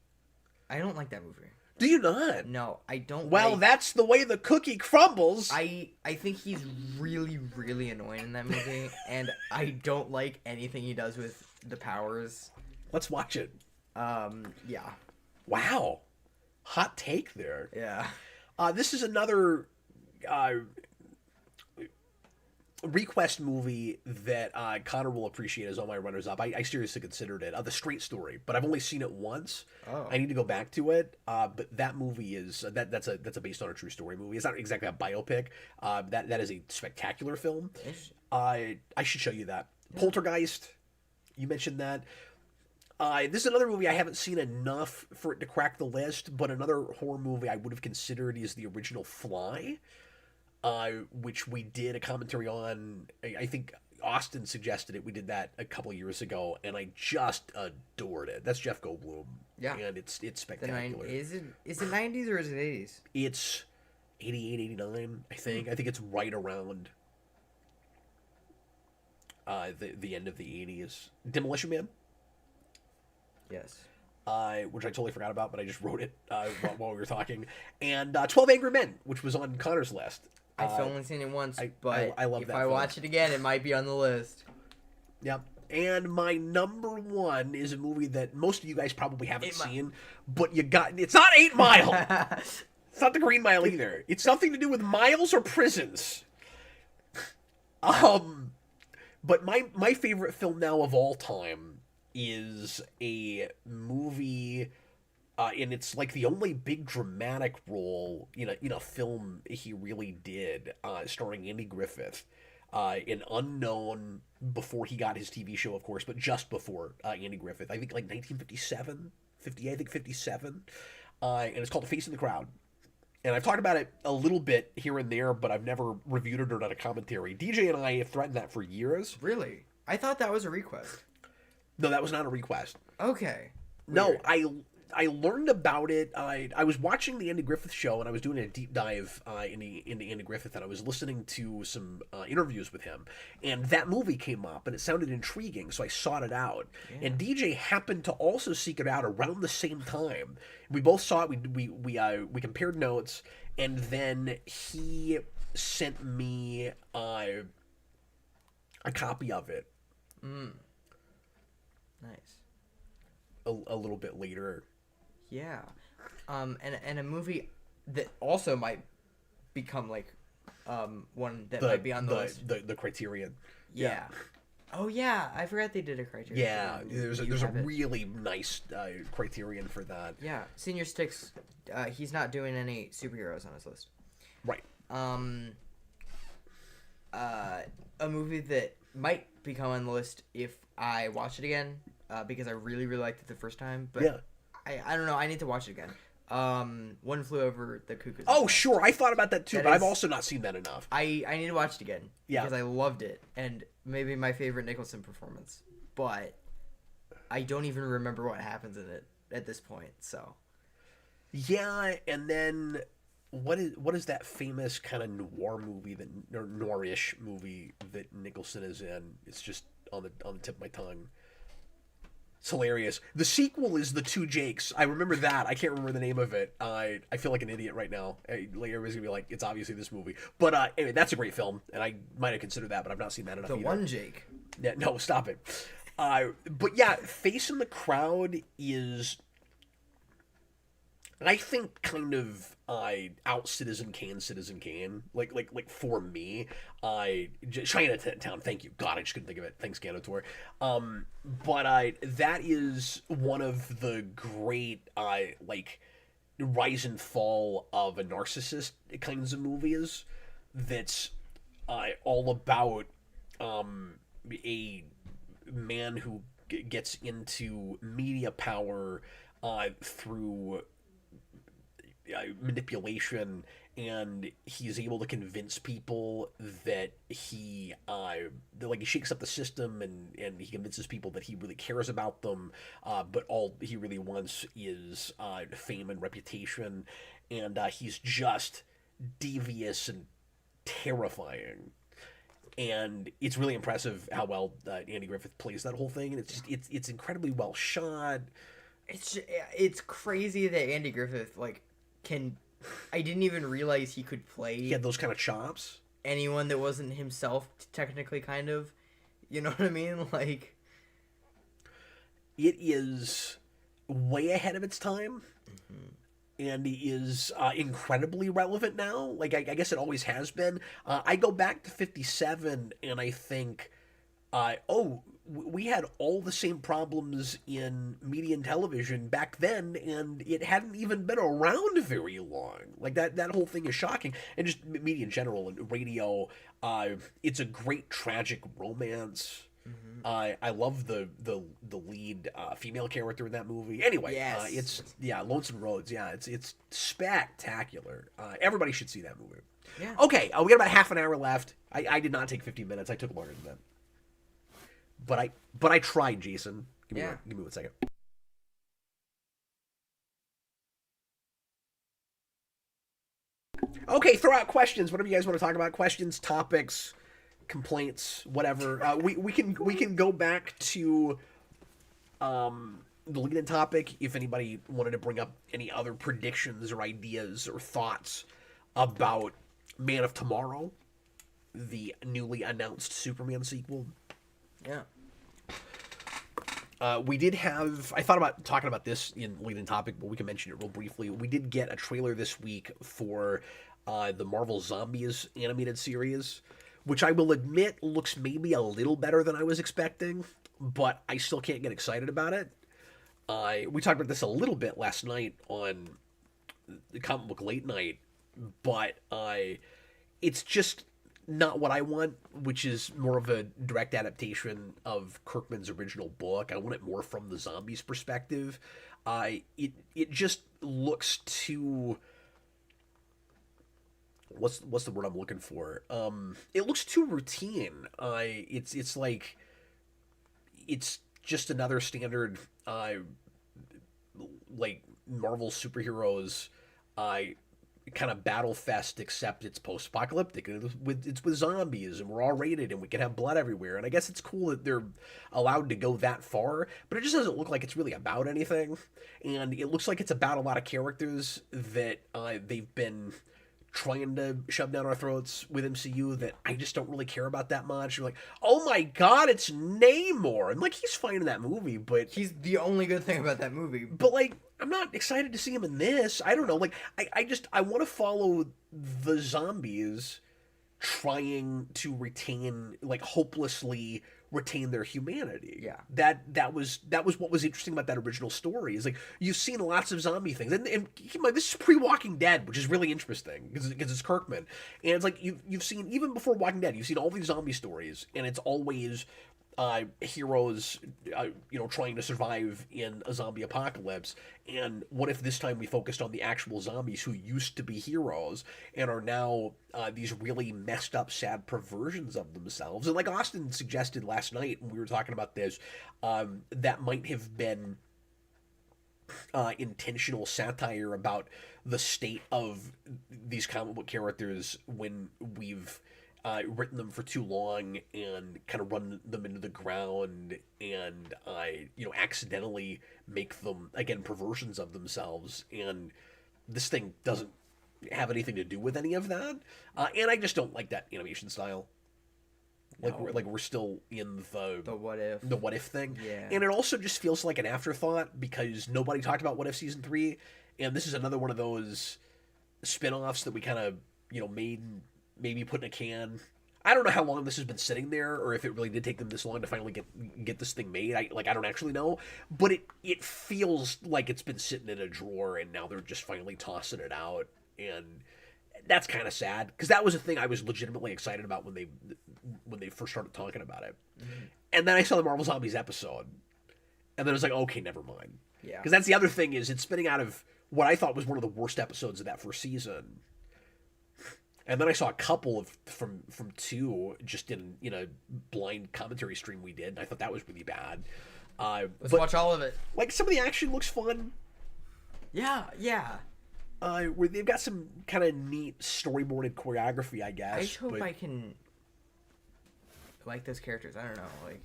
I don't like that movie. Do you not? No, I don't. Well, that's the way the cookie crumbles. I think he's really, really annoying in that movie, and I don't like anything he does with the powers. Let's watch it. Yeah. Wow. Hot take there. Yeah. This is another request movie that Connor will appreciate as on my runners-up. I seriously considered it. The Straight Story, but I've only seen it once. Oh. I need to go back to it. But that movie is that's a based on a true story movie. It's not exactly a biopic. That is a spectacular film. I should show you that. Yeah. Poltergeist. You mentioned that. This is another movie I haven't seen enough for it to crack the list, but another horror movie I would have considered is the original Fly. Which we did a commentary on. I think Austin suggested it. We did that a couple years ago, and I just adored it. That's Jeff Goldblum. Yeah. And it's spectacular. Is it 90s or is it 80s? It's 88, 89, I think. I think it's right around the end of the 80s. Demolition Man? Yes. Which I totally forgot about, but I just wrote it while we were talking. And 12 Angry Men, which was on Connor's list. I've only seen it once, but I love if that I film. watch it again, it might be on the list. Yep. And my number one is a movie that most of you guys probably haven't seen, but it's not 8 Mile. It's not The Green Mile either. It's something to do with miles or prisons. But my favorite film now of all time is a movie. And it's like the only big dramatic role in a film he really did, starring Andy Griffith, an unknown before he got his TV show, of course, but just before Andy Griffith. I think like 1957, 57. And it's called A Face in the Crowd. And I've talked about it a little bit here and there, but I've never reviewed it or done a commentary. DJ and I have threatened that for years. Really? I thought that was a request. No, that was not a request. Okay. No, Weird. I learned about it. I was watching the Andy Griffith show, and I was doing a deep dive into Andy Griffith, and I was listening to some interviews with him, and that movie came up, and it sounded intriguing, so I sought it out. Yeah. And DJ happened to also seek it out around the same time. We both saw it. We compared notes, and then he sent me a copy of it. Nice. A little bit later. Yeah. And a movie that also might become like one that might be on the list. The Criterion. Yeah. Oh yeah, I forgot they did a Criterion. Yeah, there's a really nice Criterion for that. Yeah, Senior Sticks. He's not doing any superheroes on his list. Right. A movie that might become on the list if I watch it again, because I really liked it the first time. But yeah. I don't know. I need to watch it again. One Flew Over the Cuckoo's Oh, Nest. sure. I thought about that too, That but is- I've also not seen that enough. I need to watch it again. Yeah. Because I loved it, and maybe my favorite Nicholson performance. But I don't even remember what happens in it at this point. So. Yeah, and then what is that famous kind of noir movie or noirish movie that Nicholson is in? It's just on the tip of my tongue. It's hilarious. The sequel is The Two Jakes. I remember that. I can't remember the name of it. I feel like an idiot right now. Like everybody's gonna be like, it's obviously this movie. But anyway, that's a great film, and I might have considered that, but I've not seen that enough. The either. One Jake. Yeah, no, stop it. But yeah, Face in the Crowd is, I think, kind of out Citizen Kane. Like for me, Chinatown. Thank you, God, I just couldn't think of it. Thanks, Ganator. But that is one of the great like rise and fall of a narcissist kinds of movies. That's all about a man who gets into media power through manipulation, and he's able to convince people that he shakes up the system, and he convinces people that he really cares about them, but all he really wants is fame and reputation, and he's just devious and terrifying. And it's really impressive how well Andy Griffith plays that whole thing, and it's incredibly well shot. It's crazy that Andy Griffith can. I didn't even realize he could play. He had those kind of chops. Anyone that wasn't himself, technically, kind of. You know what I mean? Like, it is way ahead of its time. Mm-hmm. And he is incredibly relevant now. Like, I guess it always has been. I go back to 57, and I think, we had all the same problems in media and television back then, and it hadn't even been around very long. Like, that whole thing is shocking. And just media in general and radio, it's a great tragic romance. Mm-hmm. I love the lead female character in that movie. Anyway, yes. It's Lonesome Roads. Yeah, it's spectacular. Everybody should see that movie. Yeah. Okay, we got about half an hour left. I did not take 15 minutes. I took longer than that. But I tried, Jason. Give me 1 second. Okay, throw out questions. Whatever you guys want to talk about. Questions, topics, complaints, whatever. We can go back to the lead-in topic if anybody wanted to bring up any other predictions or ideas or thoughts about Man of Tomorrow, the newly announced Superman sequel. Yeah. We did have... I thought about talking about this in lead-in topic, but we can mention it real briefly. We did get a trailer this week for the Marvel Zombies animated series, which I will admit looks maybe a little better than I was expecting, but I still can't get excited about it. We talked about this a little bit last night on the Comic Book Late Night, but it's just not what I want, which is more of a direct adaptation of Kirkman's original book. I want it more from the zombies' perspective. It just looks too... What's the word I'm looking for? It looks too routine. It's like... It's just another standard, like Marvel superheroes, kind of battle fest, except it's post-apocalyptic and it's with zombies and we're all rated and we can have blood everywhere. And I guess it's cool that they're allowed to go that far, but it just doesn't look like it's really about anything. And it looks like it's about a lot of characters that they've been trying to shove down our throats with MCU that I just don't really care about that much. You're like, oh my god, it's Namor. And like, he's fine in that movie, but He's the only good thing about that movie. but like, I'm not excited to see him in this. I don't know. Like, I want to follow the zombies trying to retain, like, hopelessly retain their humanity. Yeah. That was what was interesting about that original story. Is like, you've seen lots of zombie things, and keep in mind, this is pre-Walking Dead, which is really interesting because it's Kirkman, and it's like you've seen, even before Walking Dead, you've seen all these zombie stories, and it's always heroes, trying to survive in a zombie apocalypse. And what if this time we focused on the actual zombies who used to be heroes and are now these really messed up, sad perversions of themselves? And like Austin suggested last night when we were talking about this, that might have been intentional satire about the state of these comic book characters when we've written them for too long and kind of run them into the ground and accidentally make them, again, perversions of themselves. And this thing doesn't have anything to do with any of that, and I just don't like that animation style. Like, No. we're still in The what if thing. Yeah. And it also just feels like an afterthought because nobody talked about What If Season 3, and this is another one of those spin-offs that we kind of maybe put in a can. I don't know how long this has been sitting there, or if it really did take them this long to finally get this thing made. I don't actually know, but it feels like it's been sitting in a drawer, and now they're just finally tossing it out, and that's kind of sad because that was a thing I was legitimately excited about when they first started talking about it, and then I saw the Marvel Zombies episode, and then I was like, okay, never mind. Yeah. Because that's the other thing, is it's spinning out of what I thought was one of the worst episodes of that first season. And then I saw a couple from 2 just in a blind commentary stream we did, and I thought that was really bad. Let's watch all of it. Like, some of the action looks fun. Yeah. Where they've got some kind of neat storyboarded choreography, I guess. I just hope I can like those characters. I don't know. Like,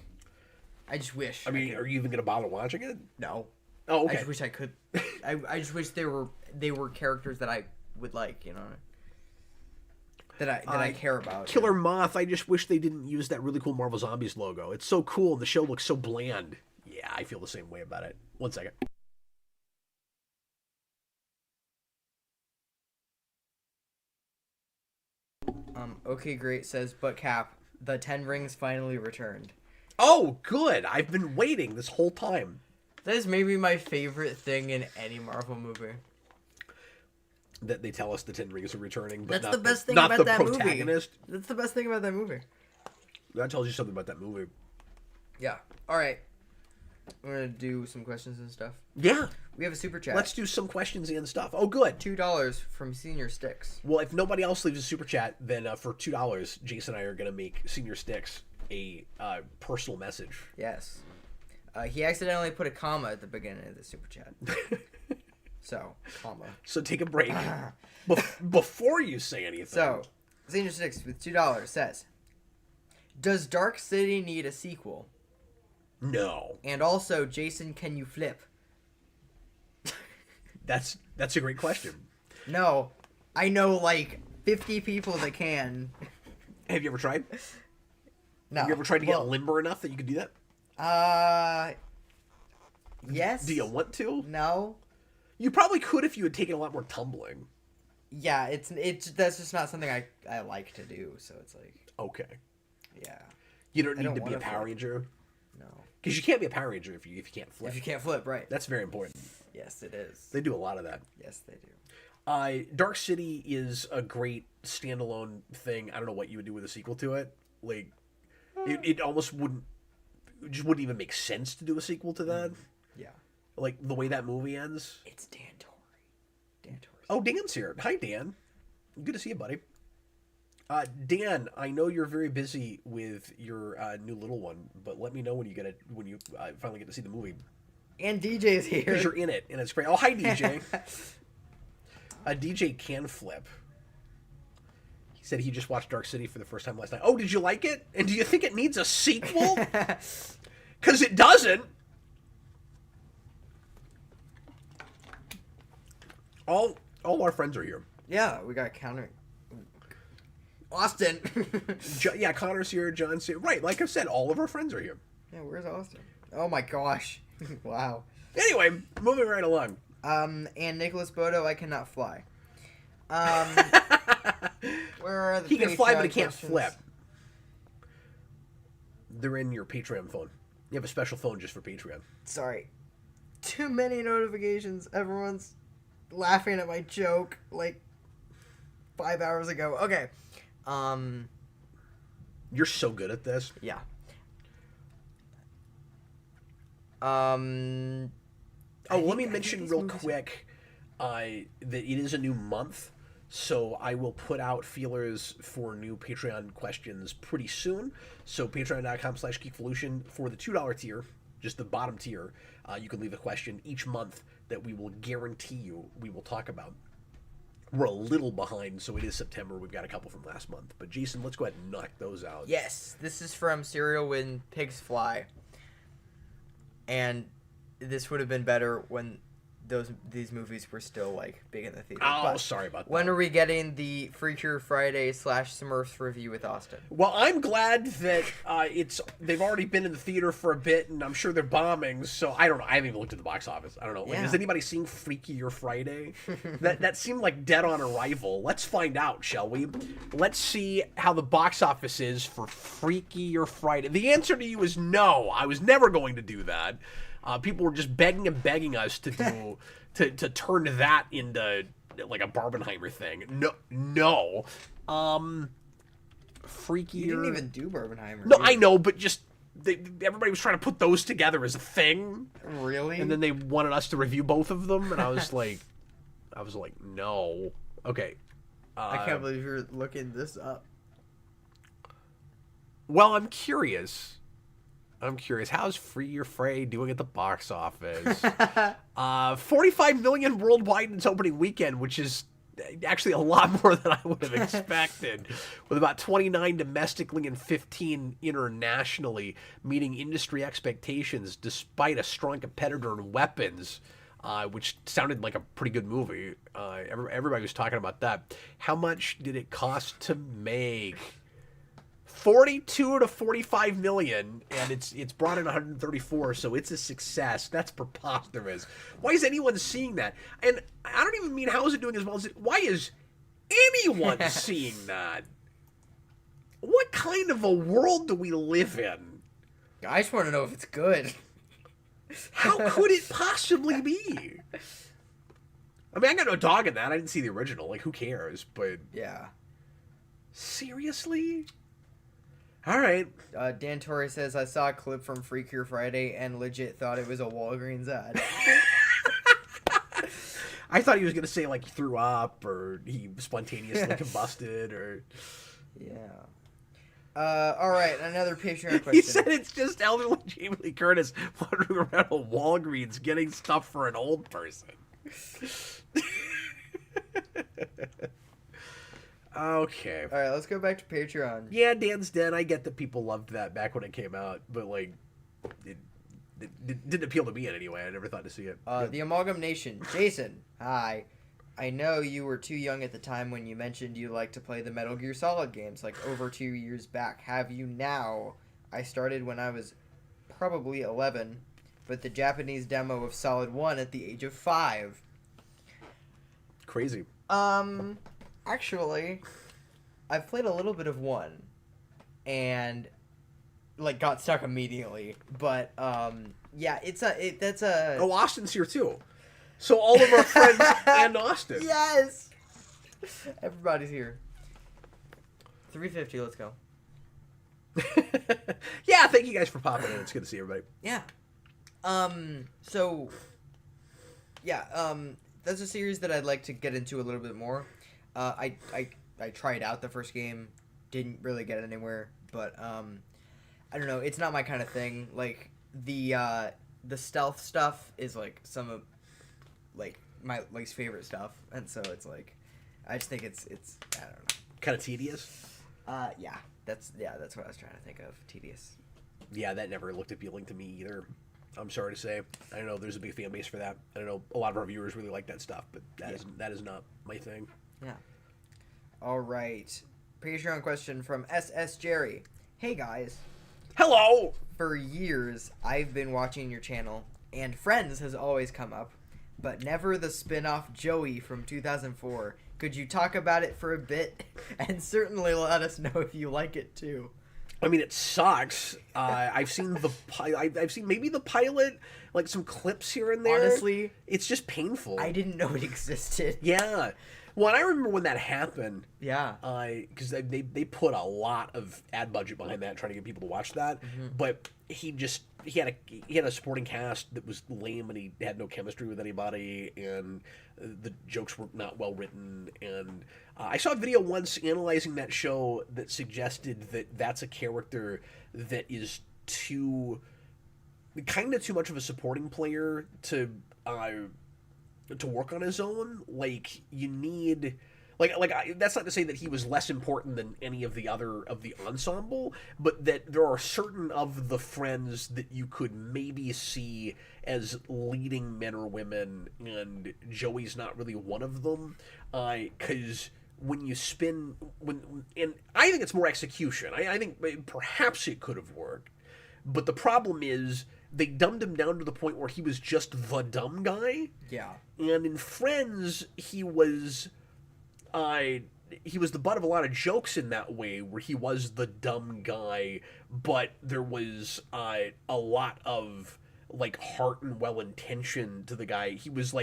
I just wish. I mean, are you even going to bother watching it? No. Oh, okay. I just wish I could. I just wish they were characters that I would like. That I care about. Killer Moth, I just wish they didn't use that really cool Marvel Zombies logo. It's so cool, and the show looks so bland. Yeah, I feel the same way about it. 1 second. Okay, great says, but Cap, the 10 rings finally returned. Oh, good. I've been waiting this whole time. That is maybe my favorite thing in any Marvel movie. That they tell us the 10 rings are returning, but That's not the best thing not about the that protagonist. movie. That's the best thing about that movie. That tells you something about that movie. Yeah. All right. We're gonna do some questions and stuff. Yeah. We have a super chat. Let's do some questions and stuff. Oh, good. $2 from Senior Sticks. Well, if nobody else leaves a super chat, then for $2, Jason and I are going to make Senior Sticks a personal message. Yes. He accidentally put a comma at the beginning of the super chat. So, comma. So take a break before you say anything. So, Senior Sticks with $2 says, does Dark City need a sequel? No. And also, Jason, can you flip? That's a great question. No. I know, like, 50 people that can. Have you ever tried? No. Have you ever tried to get limber enough that you could do that? Yes. Do you want to? No. You probably could if you had taken a lot more tumbling. Yeah, it's that's just not something I like to do, so it's like, Okay. yeah. You don't need to be a Power flip. Ranger? No. Because you can't be a Power Ranger if you can't flip. If you can't flip, right. That's very important. Yes, it is. They do a lot of that. Yes, they do. Dark City is a great standalone thing. I don't know what you would do with a sequel to it. Like, it almost wouldn't even make sense to do a sequel to that. Yeah. Like, the way that movie ends. It's Dan Torrey. Dan Torrey. Oh, Dan's here. Hi, Dan. Good to see you, buddy. Dan, I know you're very busy with your new little one, but let me know when you finally get to see the movie. And DJ's here. Because you're in it, and it's great. Oh, hi, DJ. DJ can flip. He said he just watched Dark City for the first time last night. Oh, did you like it? And do you think it needs a sequel? Because it doesn't. All our friends are here. Yeah, we got counter. Austin. Yeah, Connor's here. John's here. Right, like I said, all of our friends are here. Yeah, where's Austin? Oh my gosh. Wow. Anyway, moving right along. And Nicholas Bodo, I cannot fly. Where are the He can fly, but he can't questions? flip. They're in your Patreon phone. You have a special phone just for Patreon. Sorry. Too many notifications. Everyone's laughing at my joke like 5 hours ago. Okay. You're so good at this. Yeah. Let me mention real quick that it is a new month, so I will put out feelers for new Patreon questions pretty soon. So patreon.com/geekvolution for the $2 tier, just the bottom tier, you can leave a question each month that we will guarantee you we will talk about. We're a little behind, so it is September. We've got a couple from last month. But Jason, let's go ahead and knock those out. Yes, this is from Serial When Pigs Fly. And this would have been better when these movies were still like big in the theater. Oh, but sorry about that. when are we getting the Freaker Friday / Smurfs review with Austin? Well, I'm glad that they've already been in the theater for a bit, and I'm sure they're bombing. So I don't know. I haven't even looked at the box office. I don't know. Like, has anybody seen Freakier Friday? that seemed like dead on arrival. Let's find out, shall we? Let's see how the box office is for Freakier Friday. The answer to you is no. I was never going to do that. People were just begging and begging us to do to turn that into like a Barbenheimer thing. No. Freakier. You didn't even do Barbenheimer. No, I know, but just everybody was trying to put those together as a thing. Really? And then they wanted us to review both of them, and I was like, no. Okay. I can't believe you're looking this up. Well, I'm curious. How's Free or Fray doing at the box office? 45 million worldwide in its opening weekend, which is actually a lot more than I would have expected, with about 29 domestically and 15 internationally, meeting industry expectations despite a strong competitor in Weapons, which sounded like a pretty good movie. Everybody was talking about that. How much did it cost to make? 42 to 45 million, and it's brought in 134, so it's a success. That's preposterous. Why is anyone seeing that? And I don't even mean how is it doing as well as it. Why is anyone seeing that? What kind of a world do we live in? I just want to know if it's good. How could it possibly be? I mean, I got no dog in that. I didn't see the original. Like, who cares? But yeah. Seriously? All right. Dan Torrey says, I saw a clip from Freakier Friday and legit thought it was a Walgreens ad. I thought he was going to say, like, he threw up or he spontaneously combusted or... Yeah. All right, another Patreon question. He said it's just elderly Jamie Lee Curtis wandering around a Walgreens getting stuff for an old person. Okay. All right, let's go back to Patreon. Yeah, Dan's Dead. I get that people loved that back when it came out, but like, it didn't appeal to me in any way. I never thought to see it. The Amalgam Nation. Jason, hi. I know you were too young at the time when you mentioned you liked to play the Metal Gear Solid games, like over 2 years back. Have you now? I started when I was probably 11, but the Japanese demo of Solid 1 at the age of 5. Crazy. Actually, I've played a little bit of 1, and like got stuck immediately. But yeah, that's a. Oh, Austin's here too. So all of our friends and Austin. Yes. Everybody's here. 350. Let's go. Yeah, thank you guys for popping in. It's good to see everybody. Yeah. So. Yeah. That's a series that I'd like to get into a little bit more. I I tried out the first game, didn't really get anywhere, but I don't know, it's not my kind of thing. Like the stealth stuff is like some of like my least favorite stuff, and so it's like I just think it's I don't know, kind of tedious. Yeah, that's what I was trying to think of. Tedious. Yeah, that never looked appealing to me either. I'm sorry to say. I know there's a big fan base for that. I know a lot of our viewers really like that stuff, but that is not my thing. Yeah. All right. Patreon question from SS Jerry. Hey guys. Hello. For years, I've been watching your channel, and Friends has always come up, but never the spin-off Joey from 2004. Could you talk about it for a bit, and certainly let us know if you like it too? I mean, it sucks. I've seen I've seen maybe the pilot, like some clips here and there. Honestly, it's just painful. I didn't know it existed. Yeah. Well, and I remember when that happened. Yeah. Because they put a lot of ad budget behind that, trying to get people to watch that. Mm-hmm. But he had a supporting cast that was lame, and he had no chemistry with anybody, and the jokes were not well written. And I saw a video once analyzing that show that suggested that that's a character that is kind of too much of a supporting player to work on his own. Like, you need that's not to say that he was less important than any of the other of the ensemble, but that there are certain of the friends that you could maybe see as leading men or women, and Joey's not really one of them. Because when you and I think it's more execution. I think perhaps it could have worked, but the problem is they dumbed him down to the point where he was just the dumb guy. Yeah. And in Friends, he was the butt of a lot of jokes in that way, where he was the dumb guy, but there was a lot of like heart and well intention to the guy. He was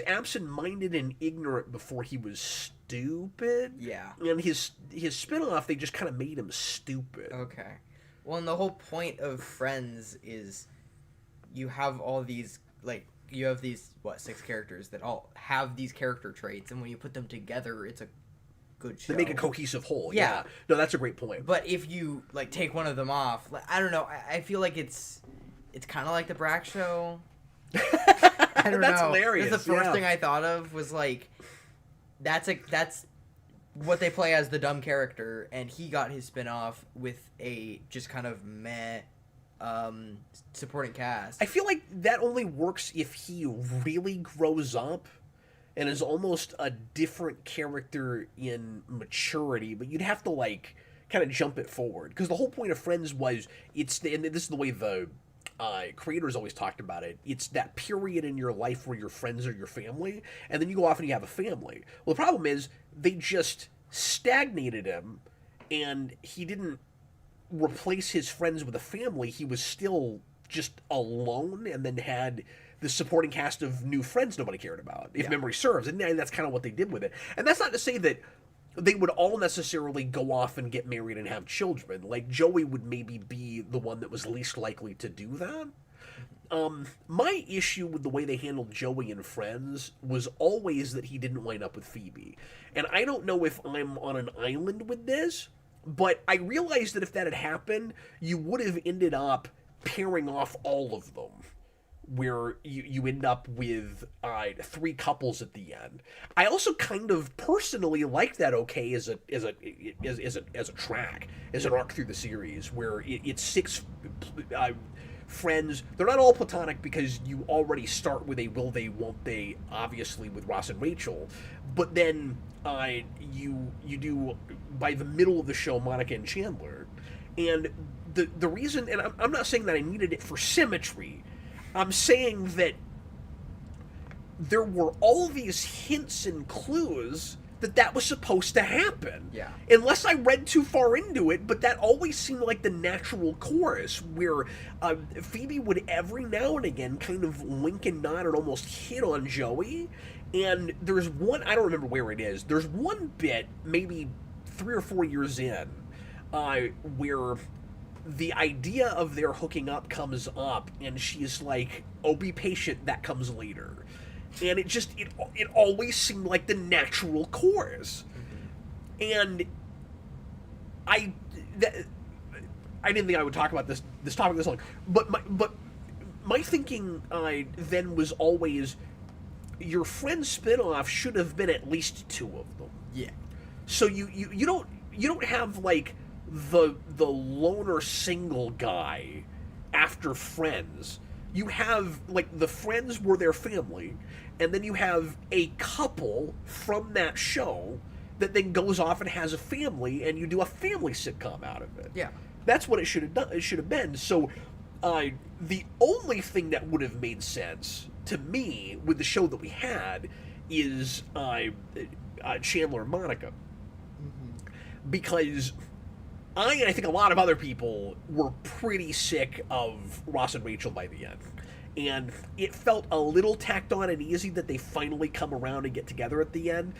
absent-minded and ignorant before he was stupid. Yeah. And his spin-off, they just kind of made him stupid. Okay. Well, and the whole point of Friends is you have all these, like, you have these, 6 characters that all have these character traits, and when you put them together, it's a good show. They make a cohesive whole. Yeah. No, that's a great point. But if you, like, take one of them off, like, I don't know, I feel like it's kind of like the Brack Show. I don't know. That's hilarious. That's the first thing I thought of was, like, that's what they play as the dumb character, and he got his spin-off with a just kind of meh supporting cast. I feel like that only works if he really grows up and is almost a different character in maturity, but you'd have to, like, kind of jump it forward. Because the whole point of Friends was, and this is the way the creators always talked about it, it's that period in your life where your friends are your family, and then you go off and you have a family. Well, the problem is, they just stagnated him, and he didn't replace his friends with a family. He was still just alone, and then had the supporting cast of new friends nobody cared about, if memory serves. And that's kind of what they did with it. And that's not to say that they would all necessarily go off and get married and have children. Like, Joey would maybe be the one that was least likely to do that. My issue with the way they handled Joey and Friends was always that he didn't wind up with Phoebe. And I don't know if I'm on an island with this, but I realized that if that had happened, you would have ended up pairing off all of them, where you end up with 3 couples at the end. I also kind of personally like that as a track, as an arc through the series, where it's 6 friends. They're not all platonic, because you already start with a will they, won't they, obviously, with Ross and Rachel, but then you do, by the middle of the show, Monica and Chandler. And the reason, and I'm not saying that I needed it for symmetry, I'm saying that there were all these hints and clues that was supposed to happen. Yeah. Unless I read too far into it, but that always seemed like the natural course, where Phoebe would every now and again kind of wink and nod and almost hit on Joey. And there's one, I don't remember where it is, there's one bit, maybe 3 or 4 years in, where the idea of their hooking up comes up, and she's like, oh, be patient, that comes later. And it always seemed like the natural course. And I didn't think I would talk about this topic this long, but my thinking then was always, your Friends spinoff should have been at least 2 of them. Yeah. So you don't have like the loner single guy after Friends. You have like the Friends were their family, and then you have a couple from that show that then goes off and has a family, and you do a family sitcom out of it. Yeah. That's what it should have done. It should have been. So, the only thing that would have made sense to me with the show that we had is Chandler and Monica, because I think a lot of other people were pretty sick of Ross and Rachel by the end. And it felt a little tacked on and easy that they finally come around and get together at the end.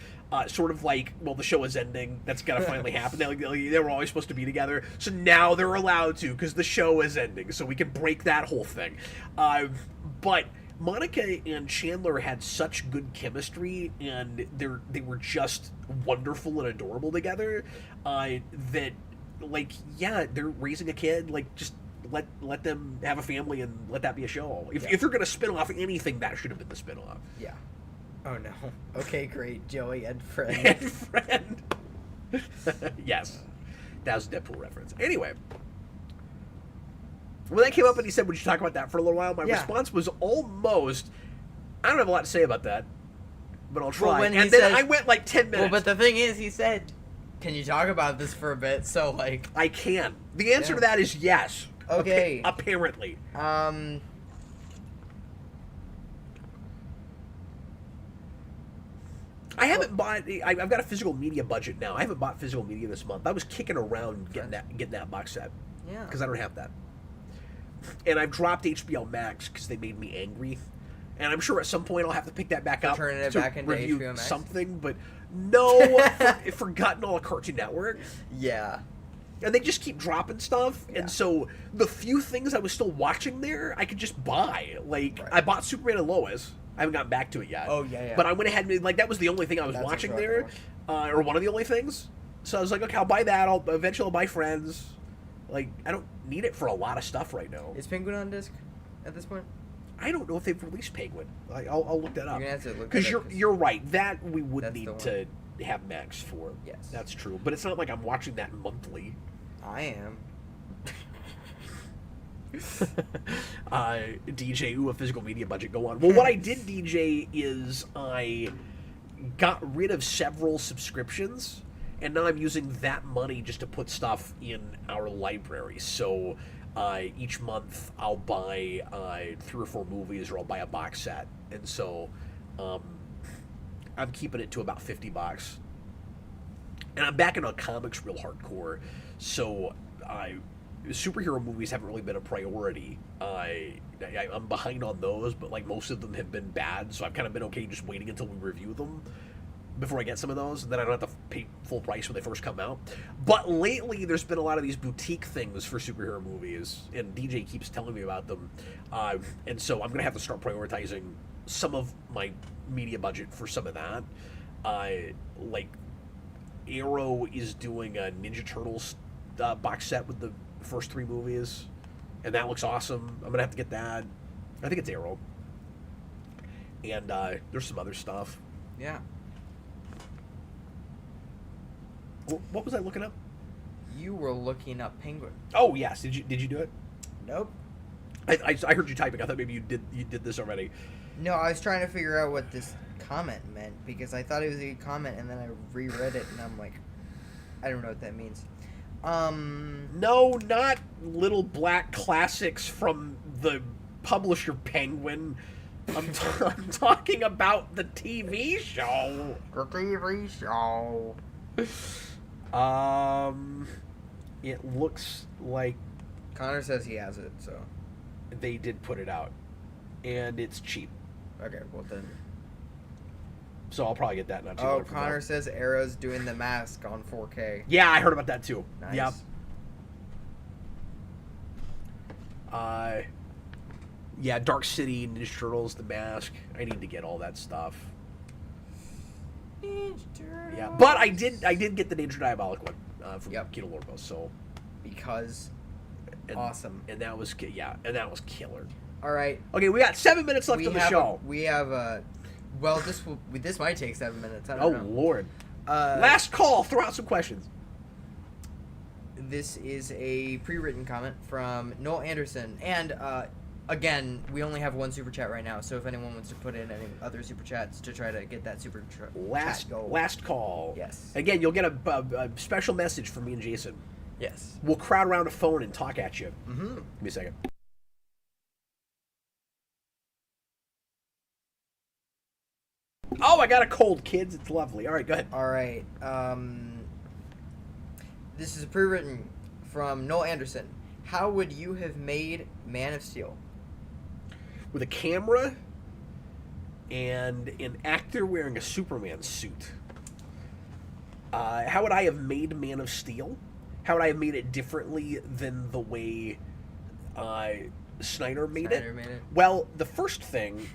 Sort of like, well, the show is ending. That's got to finally happen. They were always supposed to be together. So now they're allowed to because the show is ending. So we can break that whole thing. But Monica and Chandler had such good chemistry, and they were just wonderful and adorable together, that, like, yeah, they're raising a kid. Like, just let them have a family and let that be a show. If they're going to spin off anything, that should have been the spin-off. Yeah. Oh, no. Okay, great. Joey and Friend. And Friend. Yes. That was a Deadpool reference. Anyway. When that came up and he said, would you talk about that for a little while? My response was almost, I don't have a lot to say about that, but I'll try. Well, and then I went like 10 minutes. Well, but the thing is, he said, can you talk about this for a bit? So, like... I can. The answer to that is yes. Okay. Apparently. I haven't bought... I've got a physical media budget now. I haven't bought physical media this month. I was kicking around getting that box set. Yeah. Because I don't have that. And I've dropped HBO Max because they made me angry. And I'm sure at some point I'll have to pick that back up turning it to back into review HBO Max? something. But no, forgotten all of Cartoon Network. Yeah. And they just keep dropping stuff. Yeah. And so the few things I was still watching there, I could just buy. Like, I bought Superman and Lois. I haven't gotten back to it yet. Oh, yeah. But I went ahead and, like, that was the only thing I was watching there. Or one of the only things. So I was like, okay, I'll buy that. Eventually I'll buy Friends. Like, I don't need it for a lot of stuff right now. Is Penguin on disc at this point? I don't know if they've released Penguin. I'll look that up. You're gonna have to look because you're right. That we would need to have Max for. Yes, that's true. But it's not like I'm watching that monthly. I am. DJ, ooh, a physical media budget. Go on. Well, what I did, DJ, is I got rid of several subscriptions. And now I'm using that money just to put stuff in our library. So each month I'll buy 3 or 4 movies, or I'll buy a box set. And so I'm keeping it to about $50. And I'm back into comics real hardcore. So superhero movies haven't really been a priority. I'm behind on those, but like most of them have been bad. So I've kind of been okay just waiting until we review them before I get some of those, and then I don't have to pay full price when they first come out. But lately, there's been a lot of these boutique things for superhero movies, and DJ keeps telling me about them. And so I'm going to have to start prioritizing some of my media budget for some of that. Like, Arrow is doing a Ninja Turtles box set with the first 3 movies, and that looks awesome. I'm going to have to get that. I think it's Arrow. And there's some other stuff. Yeah. What was I looking up? You were looking up Penguin. Oh yes, did you do it? Nope. I heard you typing. I thought maybe you did this already. No, I was trying to figure out what this comment meant because I thought it was a comment, and then I reread it and I'm like, I don't know what that means. No, not Little Black Classics from the publisher Penguin. I'm talking about the TV show. The TV show. It looks like Connor says he has it, so they did put it out, and it's cheap. Okay, well then. So I'll probably get that. Not too long. Connor says Arrow's doing The Mask on 4K. Yeah, I heard about that too. Nice. Yep. Yeah, Dark City, Ninja Turtles, The Mask. I need to get all that stuff. Yeah, but I did get the Ninja Diabolic one from Kino Lorbo, so because awesome, and that was killer. All right, okay, we got 7 minutes left on the show. We have well, this might take 7 minutes. I don't know. Lord, last call. Throw out some questions. This is a pre-written comment from Noel Anderson, and again, we only have one super chat right now, so if anyone wants to put in any other super chats to try to get that super chat goal. Last call. Yes. Again, you'll get a special message from me and Jason. Yes. We'll crowd around a phone and talk at you. Mm-hmm. Give me a second. Oh, I got a cold, kids. It's lovely. All right, go ahead. All right. This is a pre-written from Noel Anderson. How would you have made Man of Steel? With a camera and an actor wearing a Superman suit. How would I have made Man of Steel? How would I have made it differently than the way Snyder made it? Well, the first thing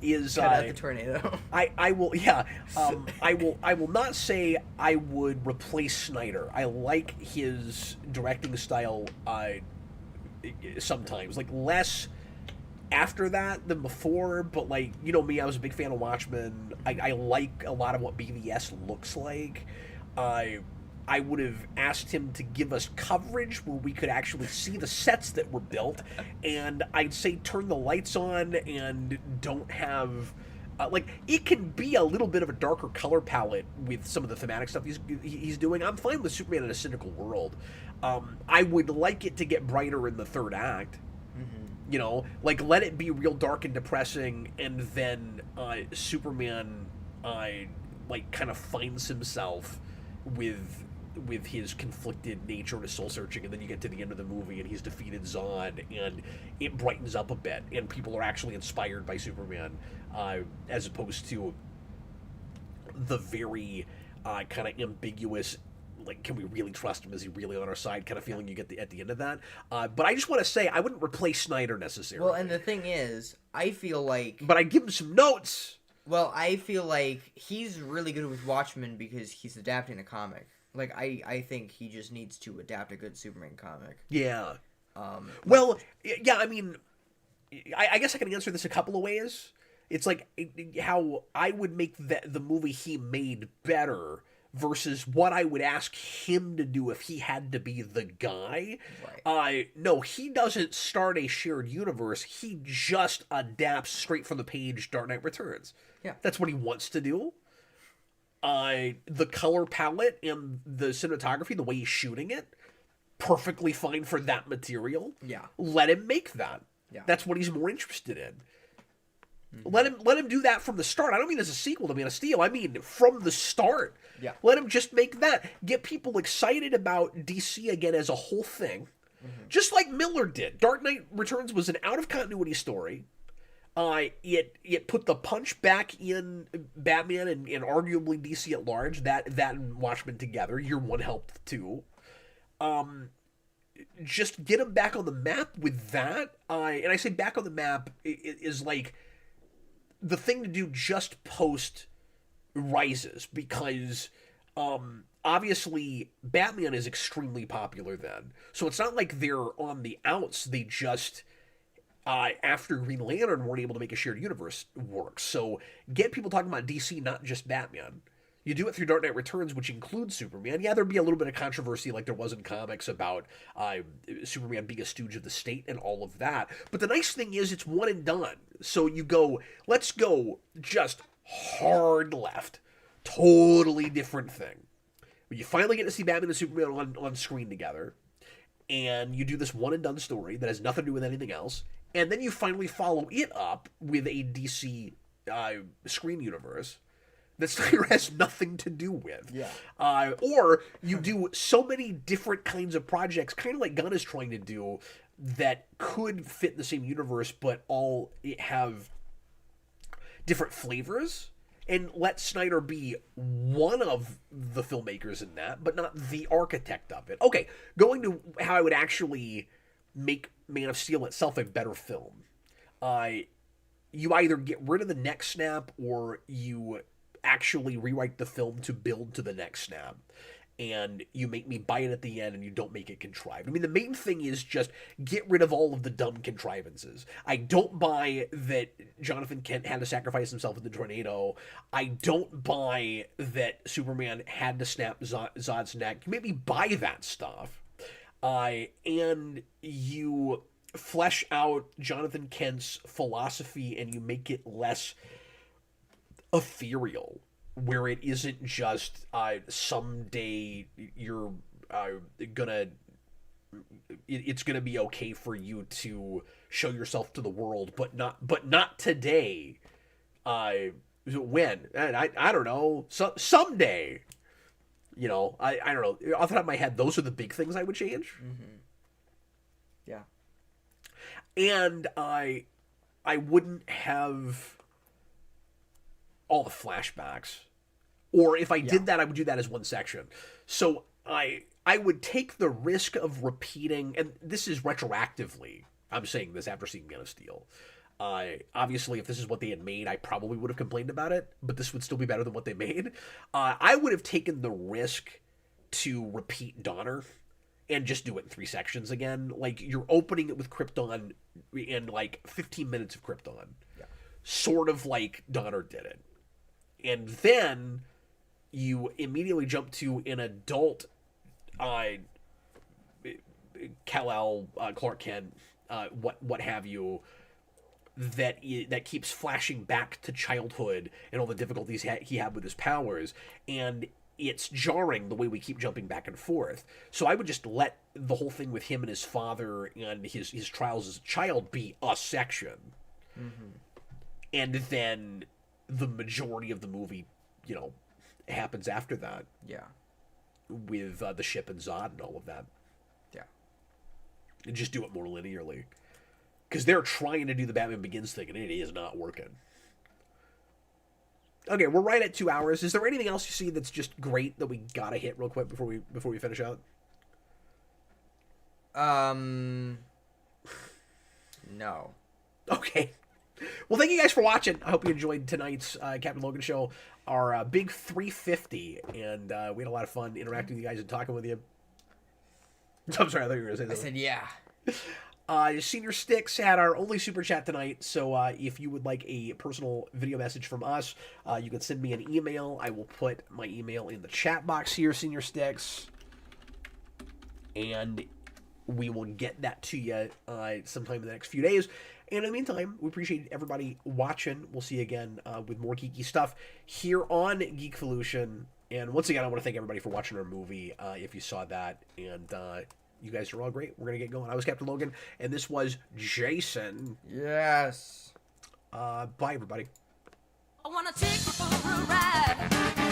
is cut out the tornado. I will I will not say I would replace Snyder. I like his directing style sometimes, like less after that than before, but like, you know me, I was a big fan of Watchmen. I like a lot of what BVS looks like. I would have asked him to give us coverage where we could actually see the sets that were built, and I'd say turn the lights on and don't have like, it can be a little bit of a darker color palette with some of the thematic stuff he's doing. I'm fine with Superman in a cynical world. I would like it to get brighter in the third act. Mm-hmm. You know, like, let it be real dark and depressing, and then Superman like kind of finds himself with his conflicted nature and his soul searching, and then you get to the end of the movie and he's defeated Zod, and it brightens up a bit, and people are actually inspired by Superman, as opposed to the very kind of ambiguous, like, can we really trust him? Is he really on our side? Kind of feeling you get at the end of that. But I just want to say, I wouldn't replace Snyder necessarily. Well, and the thing is, I feel like... But I'd give him some notes. Well, I feel like he's really good with Watchmen because he's adapting a comic. Like, I think he just needs to adapt a good Superman comic. Yeah. Well, yeah, I mean, I guess I can answer this a couple of ways. It's like how I would make the movie he made better versus what I would ask him to do if he had to be the guy. Right. No, he doesn't start a shared universe. He just adapts straight from the page Dark Knight Returns. Yeah. That's what he wants to do. The color palette and the cinematography, the way he's shooting it, perfectly fine for that material. Yeah. Let him make that. Yeah. That's what he's more interested in. Mm-hmm. Let him do that from the start. I don't mean as a sequel to Man of Steel. I mean from the start. Yeah. Let him just make that. Get people excited about DC again as a whole thing. Mm-hmm. Just like Miller did. Dark Knight Returns was an out-of-continuity story. It put the punch back in Batman and arguably DC at large. That and Watchmen together. Year One helped too. Just get him back on the map with that. And I say back on the map is like the thing to do just post Rises, because obviously Batman is extremely popular then. So it's not like they're on the outs. They just after Green Lantern weren't able to make a shared universe work. So get people talking about DC, not just Batman. You do it through Dark Knight Returns, which includes Superman. Yeah, there'd be a little bit of controversy like there was in comics about Superman being a stooge of the state and all of that. But the nice thing is it's one and done. So you go, let's go just hard left. Totally different thing. When you finally get to see Batman and Superman on screen together, and you do this one and done story that has nothing to do with anything else, and then you finally follow it up with a DC screen universe that Snyder has nothing to do with. Yeah. Or you do so many different kinds of projects, kind of like Gunn is trying to do, that could fit in the same universe, but all have different flavors, and let Snyder be one of the filmmakers in that, but not the architect of it. Okay, going to how I would actually make Man of Steel itself a better film. You either get rid of the neck snap, or you actually rewrite the film to build to the next snap. And you make me buy it at the end, and you don't make it contrived. I mean, the main thing is just get rid of all of the dumb contrivances. I don't buy that Jonathan Kent had to sacrifice himself in the tornado. I don't buy that Superman had to snap Zod's neck. You make me buy that stuff. And you flesh out Jonathan Kent's philosophy, and you make it less ethereal, where it isn't just someday you're it's gonna be okay for you to show yourself to the world, but not today. When? And I don't know. Someday. You know, I don't know. Off the top of my head, those are the big things I would change. Mm-hmm. Yeah. And I wouldn't have all the flashbacks. Or if I did that, I would do that as one section. So I would take the risk of repeating, and this is retroactively, I'm saying this after seeing Man of Steel. Obviously, if this is what they had made, I probably would have complained about it, but this would still be better than what they made. I would have taken the risk to repeat Donner and just do it in 3 sections again. Like, you're opening it with Krypton and, like, 15 minutes of Krypton. Yeah. Sort of like Donner did it. And then you immediately jump to an adult Kal-El, Clark Kent, what have you, that keeps flashing back to childhood and all the difficulties he had with his powers, and it's jarring the way we keep jumping back and forth. So I would just let the whole thing with him and his father and his trials as a child be a section. Mm-hmm. And then the majority of the movie, you know, happens after that. Yeah. With the ship and Zod and all of that. Yeah. And just do it more linearly. Because they're trying to do the Batman Begins thing, and it is not working. Okay, we're right at 2 hours. Is there anything else you see that's just great that we gotta hit real quick before we finish out? No. Okay. Well, thank you guys for watching. I hope you enjoyed tonight's Captain Logan show, our big 350, and we had a lot of fun interacting with you guys and talking with you. I'm sorry, I thought you were going to say something. I said, yeah. Senior Sticks had our only super chat tonight, so if you would like a personal video message from us, you can send me an email. I will put my email in the chat box here, Senior Sticks, and we will get that to you sometime in the next few days. And in the meantime, we appreciate everybody watching. We'll see you again with more geeky stuff here on Geekvolution. And once again, I want to thank everybody for watching our movie, if you saw that. And you guys are all great. We're going to get going. I was Captain Logan, and this was Jason. Yes. Bye, everybody. I want to take you for a ride.